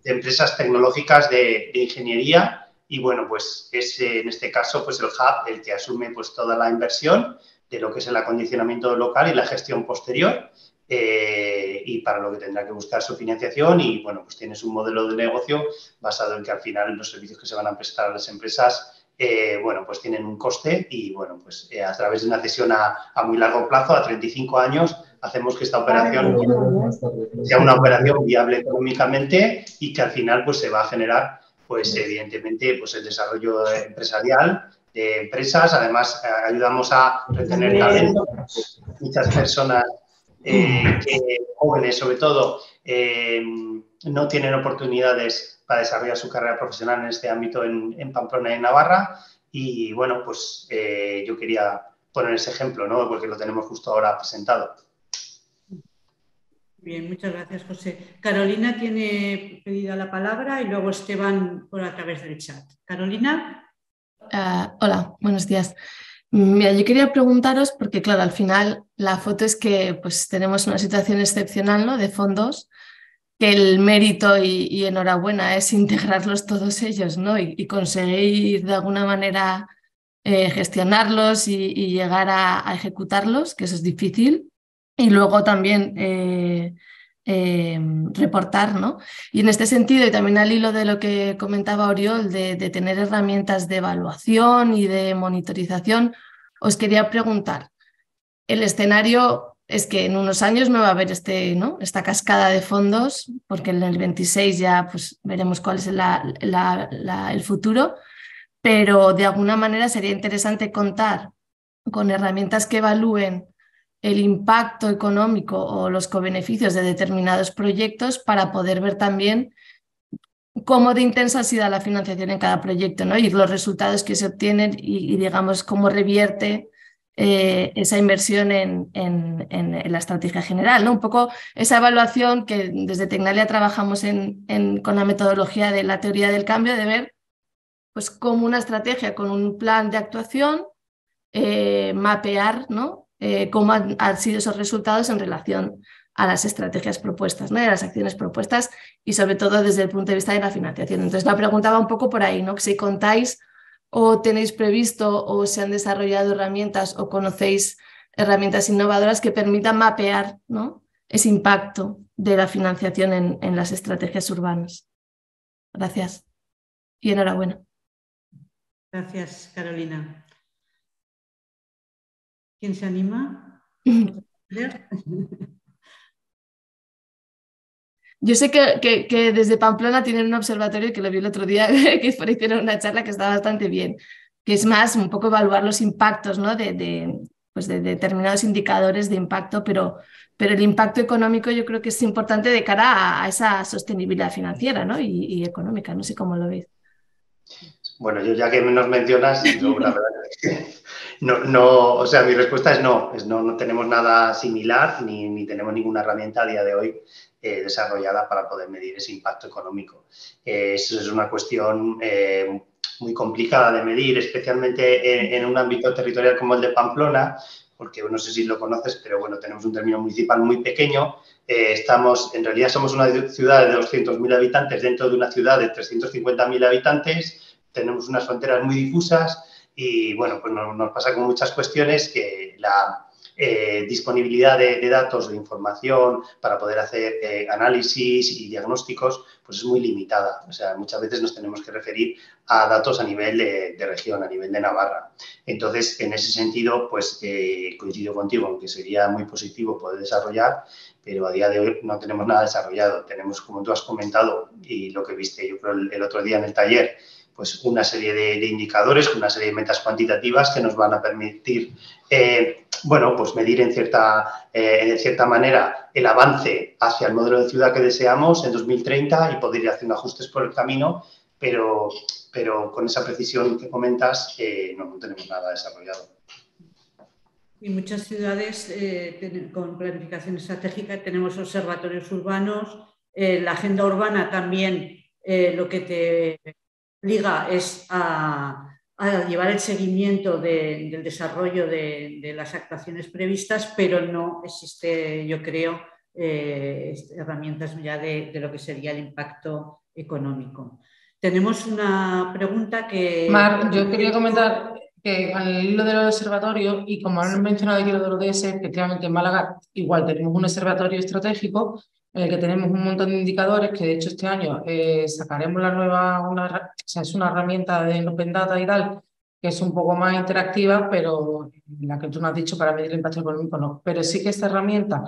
S1: empresas tecnológicas de ingeniería. Y bueno, pues es en este caso pues el hub el que asume pues toda la inversión de lo que es el acondicionamiento local y la gestión posterior, y para lo que tendrá que buscar su financiación. Y bueno, pues tienes un modelo de negocio basado en que al final los servicios que se van a prestar a las empresas bueno, pues tienen un coste y bueno, pues a través de una cesión a muy largo plazo, a 35 años, hacemos que esta operación sea una operación viable económicamente y que al final pues se va a generar pues evidentemente pues el desarrollo empresarial de empresas. Además ayudamos a retener talento. Muchas personas jóvenes sobre todo no tienen oportunidades para desarrollar su carrera profesional en este ámbito en Pamplona y en Navarra. Y bueno, pues yo quería poner ese ejemplo, ¿no? Porque lo tenemos justo ahora presentado.
S3: Bien, muchas gracias, José. Carolina tiene pedida la palabra y luego Esteban por a través del chat. Carolina.
S7: Hola, buenos días. Mira, yo quería preguntaros, porque claro, al final la foto es que pues, tenemos una situación excepcional, ¿no?, de fondos, que el mérito y enhorabuena es integrarlos todos ellos, ¿no?, y conseguir de alguna manera gestionarlos y llegar a ejecutarlos, que eso es difícil, y luego también reportar, ¿no? Y en este sentido, y también al hilo de lo que comentaba Oriol, de tener herramientas de evaluación y de monitorización, os quería preguntar, el escenario es que en unos años no va a haber esta cascada de fondos, porque en el 26 ya pues, veremos cuál es el futuro, pero de alguna manera sería interesante contar con herramientas que evalúen el impacto económico o los cobeneficios de determinados proyectos para poder ver también cómo de intensa ha sido la financiación en cada proyecto, ¿no? Y los resultados que se obtienen y digamos, cómo revierte esa inversión en la estrategia general, ¿no? Un poco esa evaluación que desde Tecnalia trabajamos con la metodología de la teoría del cambio, de ver pues, cómo una estrategia con un plan de actuación mapear, ¿no?, cómo han sido esos resultados en relación a las estrategias propuestas, ¿no?, de las acciones propuestas y sobre todo desde el punto de vista de la financiación. Entonces la pregunta va un poco por ahí, ¿no?, si contáis o tenéis previsto o se han desarrollado herramientas o conocéis herramientas innovadoras que permitan mapear, ¿no?, ese impacto de la financiación en las estrategias urbanas. Gracias y enhorabuena.
S3: Gracias, Carolina. ¿Quién se anima?
S7: Yo sé que desde Pamplona tienen un observatorio que lo vi el otro día, que hicieron una charla que está bastante bien, que es más un poco evaluar los impactos, ¿no?, pues de determinados indicadores de impacto, pero el impacto económico yo creo que es importante de cara a esa sostenibilidad financiera, ¿no?, y económica. No sé cómo lo veis.
S1: Bueno, yo ya que nos mencionas, yo la verdad es que no, o sea, mi respuesta es no tenemos nada similar ni tenemos ninguna herramienta a día de hoy desarrollada para poder medir ese impacto económico. Eso es una cuestión muy complicada de medir, especialmente en un ámbito territorial como el de Pamplona, porque no sé si lo conoces, pero bueno, tenemos un término municipal muy pequeño. En realidad somos una ciudad de 200.000 habitantes dentro de una ciudad de 350.000 habitantes. Tenemos unas fronteras muy difusas y, bueno, pues nos pasa con muchas cuestiones que disponibilidad de datos, de información para poder hacer análisis y diagnósticos, pues es muy limitada. O sea, muchas veces nos tenemos que referir a datos a nivel de región, a nivel de Navarra. Entonces, en ese sentido, pues coincido contigo en que sería muy positivo poder desarrollar, pero a día de hoy no tenemos nada desarrollado. Tenemos, como tú has comentado, y lo que viste yo creo el otro día en el taller, pues una serie de indicadores, una serie de metas cuantitativas que nos van a permitir, bueno, pues medir en cierta manera el avance hacia el modelo de ciudad que deseamos en 2030 y poder ir haciendo ajustes por el camino, pero con esa precisión que comentas no tenemos nada desarrollado.
S3: Y muchas ciudades con planificación estratégica tenemos observatorios urbanos, la agenda urbana también lo que te obliga es a llevar el seguimiento del desarrollo de las actuaciones previstas, pero no existe, yo creo, herramientas ya de lo que sería el impacto económico. Tenemos una pregunta que...
S4: Mar, yo quería comentar que al hilo del observatorio, y como han mencionado aquí lo del ODS, efectivamente en Málaga igual tenemos un observatorio estratégico en el que tenemos un montón de indicadores que de hecho este año sacaremos la nueva, o sea, es una herramienta de Open Data y tal, que es un poco más interactiva, pero la que tú nos has dicho para medir el impacto económico no. Pero sí que esta herramienta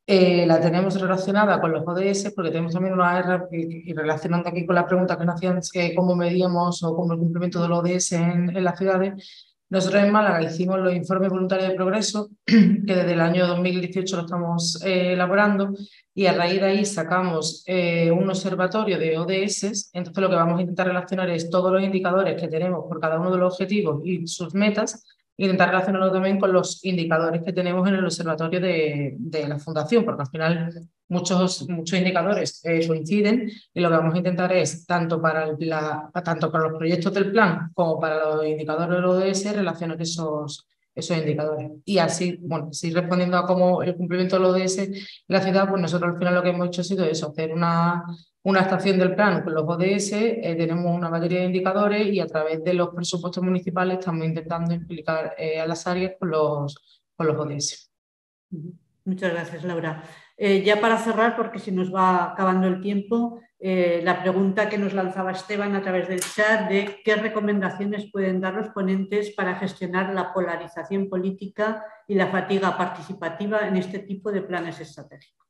S4: la tenemos relacionada con los ODS, porque tenemos también una R, y relacionando aquí con la pregunta que nos hacían, cómo medíamos o cómo el cumplimiento de los ODS en las ciudades. Nosotros en Málaga hicimos los informes voluntarios de progreso, que desde el año 2018 lo estamos elaborando, y a raíz de ahí sacamos un observatorio de ODS. Entonces lo que vamos a intentar relacionar es todos los indicadores que tenemos por cada uno de los objetivos y sus metas, intentar relacionarlo también con los indicadores que tenemos en el observatorio de la Fundación, porque al final muchos indicadores coinciden, y lo que vamos a intentar es, tanto para los proyectos del plan como para los indicadores del ODS, relacionar esos indicadores. Y así, bueno, así respondiendo a cómo el cumplimiento del ODS en la ciudad, pues nosotros al final lo que hemos hecho ha sido eso, hacer una estación del plan con los ODS, tenemos una batería de indicadores y a través de los presupuestos municipales estamos intentando implicar a las áreas con los ODS.
S3: Muchas gracias, Laura. Ya para cerrar, porque se nos va acabando el tiempo, la pregunta que nos lanzaba Esteban a través del chat de qué recomendaciones pueden dar los ponentes para gestionar la polarización política y la fatiga participativa en este tipo de planes estratégicos.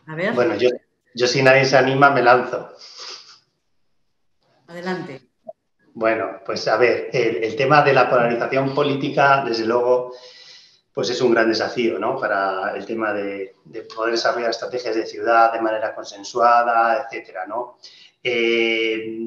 S3: A ver.
S1: Bueno, yo si nadie se anima me lanzo.
S3: Adelante.
S1: Bueno, pues a ver, el tema de la polarización política, desde luego, pues es un gran desafío, ¿no? Para el tema de poder desarrollar estrategias de ciudad de manera consensuada, etcétera, ¿no?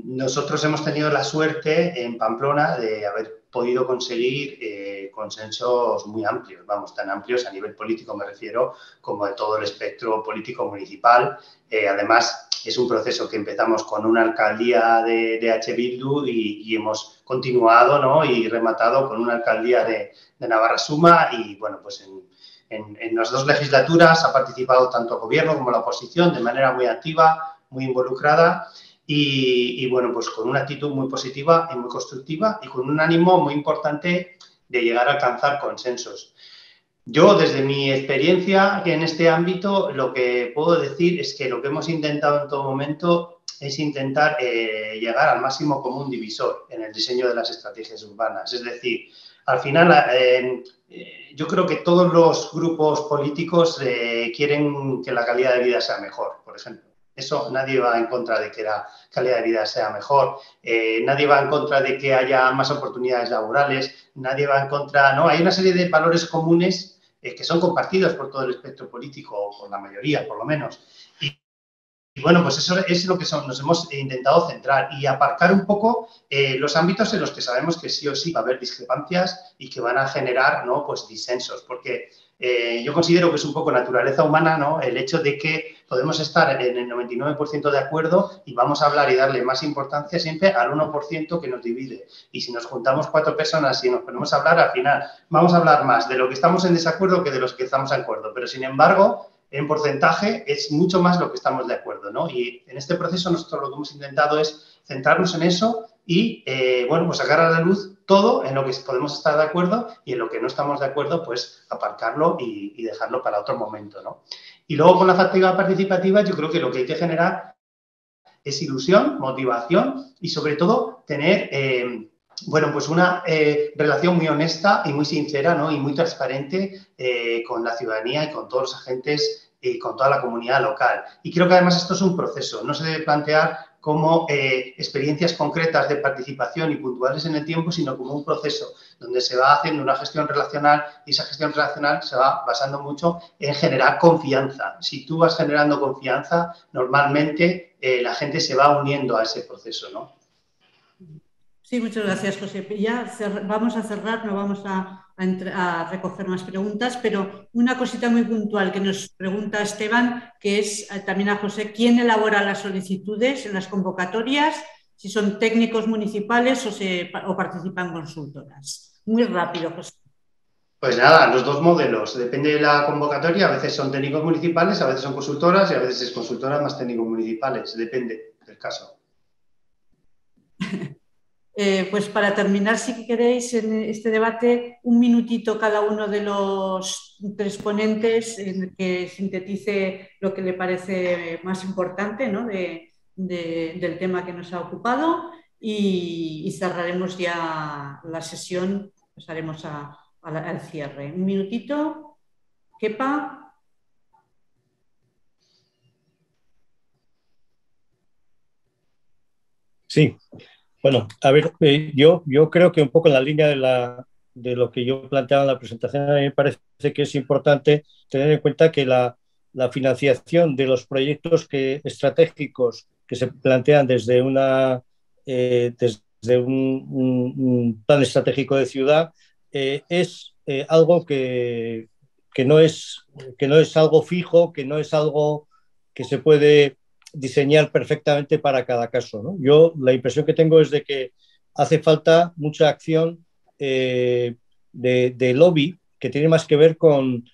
S1: Nosotros hemos tenido la suerte en Pamplona de haber podido conseguir consensos muy amplios, vamos, tan amplios a nivel político me refiero, como de todo el espectro político municipal. Además, es un proceso que empezamos con una alcaldía de H. Bildu y hemos continuado, ¿no? Y rematado con una alcaldía de Navarra Suma y, bueno, pues en las dos legislaturas ha participado tanto el gobierno como la oposición de manera muy activa, muy involucrada y bueno, pues con una actitud muy positiva y muy constructiva y con un ánimo muy importante de llegar a alcanzar consensos. Yo, desde mi experiencia en este ámbito, lo que puedo decir es que lo que hemos intentado en todo momento es intentar llegar al máximo común divisor en el diseño de las estrategias urbanas. Es decir, al final, yo creo que todos los grupos políticos quieren que la calidad de vida sea mejor, por ejemplo. Eso nadie va en contra de que la calidad de vida sea mejor, nadie va en contra de que haya más oportunidades laborales, nadie va en contra, ¿no? Hay una serie de valores comunes que son compartidos por todo el espectro político, o por la mayoría, por lo menos. Y bueno, pues eso es lo que nos hemos intentado centrar y aparcar un poco los ámbitos en los que sabemos que sí o sí va a haber discrepancias y que van a generar, ¿no? Pues disensos, porque yo considero que es un poco naturaleza humana, ¿no? El hecho de que podemos estar en el 99% de acuerdo y vamos a hablar y darle más importancia siempre al 1% que nos divide. Y si nos juntamos 4 personas y nos ponemos a hablar, al final vamos a hablar más de lo que estamos en desacuerdo que de los que estamos de acuerdo. Pero, sin embargo, en porcentaje es mucho más lo que estamos de acuerdo, ¿no? Y en este proceso nosotros lo que hemos intentado es centrarnos en eso y, bueno, pues sacar a la luz todo en lo que podemos estar de acuerdo y en lo que no estamos de acuerdo, pues aparcarlo y dejarlo para otro momento, ¿no? Y luego con la fatiga participativa yo creo que lo que hay que generar es ilusión, motivación y sobre todo tener, bueno, pues una relación muy honesta y muy sincera, ¿no? Y muy transparente con la ciudadanía y con todos los agentes y con toda la comunidad local. Y creo que además esto es un proceso, no se debe plantear como experiencias concretas de participación y puntuales en el tiempo, sino como un proceso donde se va haciendo una gestión relacional y esa gestión relacional se va basando mucho en generar confianza. Si tú vas generando confianza, normalmente la gente se va uniendo a ese proceso, ¿no?
S3: Sí, muchas gracias, José. Ya vamos a cerrar, no vamos a recoger más preguntas, pero una cosita muy puntual que nos pregunta Esteban, que es también a José, ¿quién elabora las solicitudes en las convocatorias? Si son técnicos municipales o participan consultoras. Muy rápido, José.
S1: Pues nada, los dos modelos. Depende de la convocatoria. A veces son técnicos municipales, a veces son consultoras y a veces es consultoras más técnicos municipales. Depende del caso.
S3: Pues para terminar, si queréis, en este debate, un minutito cada uno de los tres ponentes en que sintetice lo que le parece más importante, ¿no? del tema que nos ha ocupado y cerraremos ya la sesión, pasaremos al cierre. Un minutito, Kepa.
S5: Sí. Bueno, a ver, yo creo que un poco en la línea de lo que yo planteaba en la presentación, a mí me parece que es importante tener en cuenta que la financiación de los proyectos estratégicos que se plantean desde un plan estratégico de ciudad es algo que no es algo fijo, que no es algo que se puede diseñar perfectamente para cada caso, ¿no? Yo la impresión que tengo es de que hace falta mucha acción de lobby que tiene más que ver con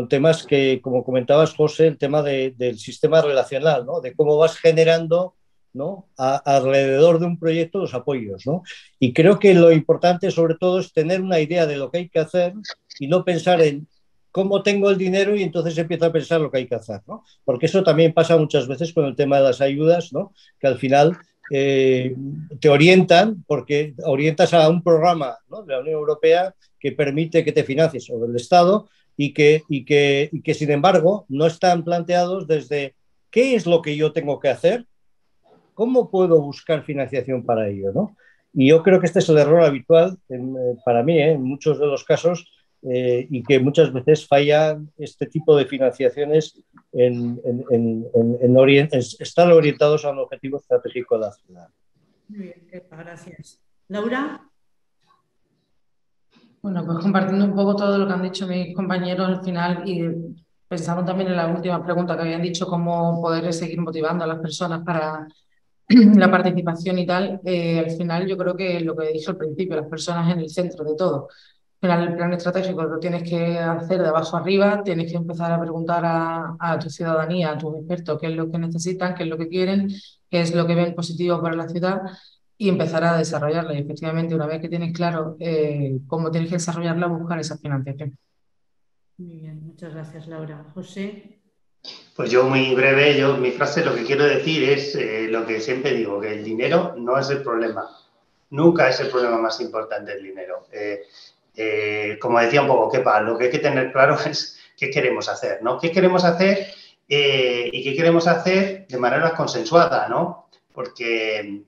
S5: temas que, como comentabas, José, el tema del sistema relacional, ¿no? De cómo vas generando, ¿no? Alrededor de un proyecto los apoyos, ¿no? Y creo que lo importante sobre todo es tener una idea de lo que hay que hacer y no pensar en cómo tengo el dinero y entonces empiezo a pensar lo que hay que hacer, ¿no? Porque eso también pasa muchas veces con el tema de las ayudas, ¿no? Que al final te orientan, porque orientas a un programa, ¿no? De la Unión Europea que permite que te financies o del Estado y que sin embargo no están planteados desde qué es lo que yo tengo que hacer, cómo puedo buscar financiación para ello, ¿no? Y yo creo que este es el error habitual para mí, en muchos de los casos, y que muchas veces fallan este tipo de financiaciones estar orientados a un objetivo estratégico de la ciudad.
S3: Muy bien, gracias. Laura.
S4: Bueno, pues compartiendo un poco todo lo que han dicho mis compañeros al final y pensando también en la última pregunta que habían dicho, cómo poder seguir motivando a las personas para la participación y tal, al final yo creo que lo que dije al principio, las personas en el centro de todo. Al final el plan estratégico lo tienes que hacer de abajo arriba, tienes que empezar a preguntar a tu ciudadanía, a tus expertos, qué es lo que necesitan, qué es lo que quieren, qué es lo que ven positivo para la ciudad y empezar a desarrollarla. Y efectivamente, una vez que tienes claro cómo tienes que desarrollarla, buscar esa financiación.
S3: Muy bien, muchas gracias, Laura. José.
S1: Pues yo muy breve, mi frase lo que quiero decir es lo que siempre digo, que el dinero no es el problema. Nunca es el problema más importante el dinero. Como decía un poco Kepa, lo que hay que tener claro es qué queremos hacer, ¿no? ¿Qué queremos hacer y qué queremos hacer de manera consensuada, ¿no? Porque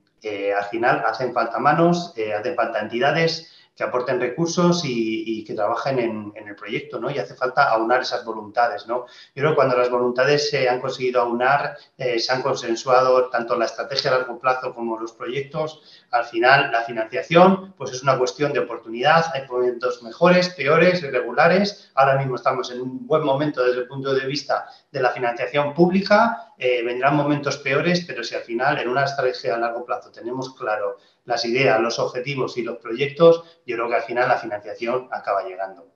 S1: al final hacen falta manos, hacen falta entidades que aporten recursos y que trabajen en el proyecto, ¿no? Y hace falta aunar esas voluntades, ¿no? Yo creo que cuando las voluntades se han conseguido aunar, se han consensuado tanto la estrategia a largo plazo como los proyectos, al final la financiación pues es una cuestión de oportunidad, hay momentos mejores, peores, irregulares, ahora mismo estamos en un buen momento desde el punto de vista de la financiación pública, vendrán momentos peores, pero si al final en una estrategia a largo plazo tenemos claro las ideas, los objetivos y los proyectos, yo creo que al final la financiación acaba llegando.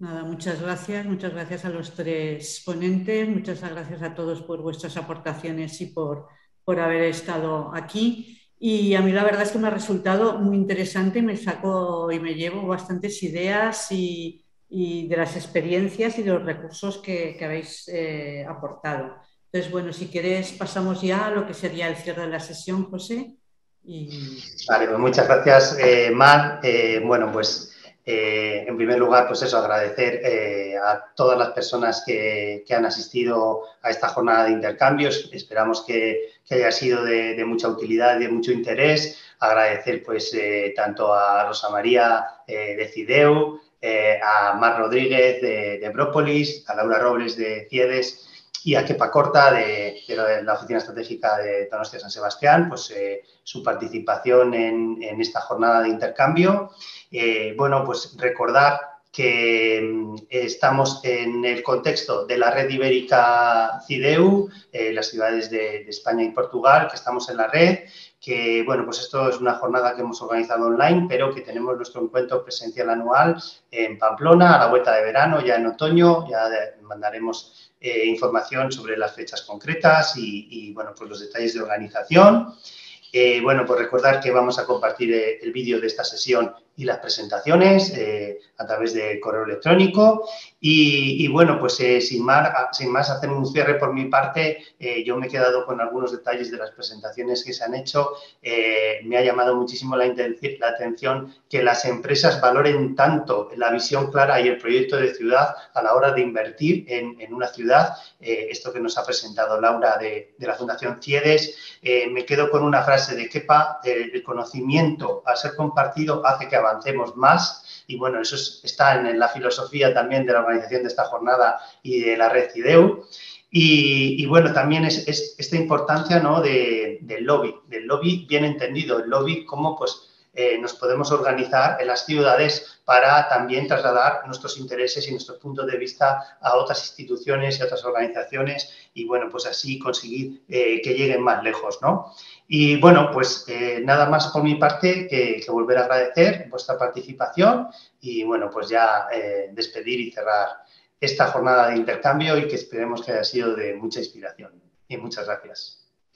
S3: Nada, muchas gracias a los tres ponentes, muchas gracias a todos por vuestras aportaciones y por haber estado aquí. Y a mí la verdad es que me ha resultado muy interesante, me saco y me llevo bastantes ideas y de las experiencias y de los recursos que habéis aportado. Entonces, bueno, si quieres pasamos ya a lo que sería el cierre de la sesión, José.
S1: Vale, pues muchas gracias, Mar. Bueno, pues en primer lugar, pues eso, agradecer a todas las personas que han asistido a esta jornada de intercambios. Esperamos que haya sido de mucha utilidad y de mucho interés. Agradecer pues tanto a Rosa María de Cideu, a Mar Rodríguez de Brópolis, a Laura Robles de Ciedes y a Kepa Corta de la Oficina Estratégica de Donostia San Sebastián, pues su participación en esta jornada de intercambio. Bueno, pues recordar que estamos en el contexto de la red ibérica CIDEU, las ciudades de España y Portugal, que estamos en la red, que, bueno, pues esto es una jornada que hemos organizado online, pero que tenemos nuestro encuentro presencial anual en Pamplona, a la vuelta de verano, ya en otoño, ya mandaremos información sobre las fechas concretas y, bueno, pues los detalles de organización. Bueno, pues recordar que vamos a compartir el vídeo de esta sesión y las presentaciones a través de correo electrónico y bueno, pues sin más hacer un cierre por mi parte, yo me he quedado con algunos detalles de las presentaciones que se han hecho. Me ha llamado muchísimo la atención que las empresas valoren tanto la visión clara y el proyecto de ciudad a la hora de invertir en una ciudad. Esto que nos ha presentado Laura de la Fundación Ciedes, me quedo con una frase de Kepa: el conocimiento al ser compartido hace que avancemos más, y bueno, eso está en la filosofía también de la organización de esta jornada y de la red CIDEU. Y bueno, también es esta importancia, ¿no?, del lobby bien entendido, el lobby como pues nos podemos organizar en las ciudades para también trasladar nuestros intereses y nuestros puntos de vista a otras instituciones y otras organizaciones y, bueno, pues así conseguir que lleguen más lejos, ¿no? Y, bueno, pues nada más por mi parte que volver a agradecer vuestra participación y, bueno, pues ya despedir y cerrar esta jornada de intercambio y que esperemos que haya sido de mucha inspiración. Y muchas gracias.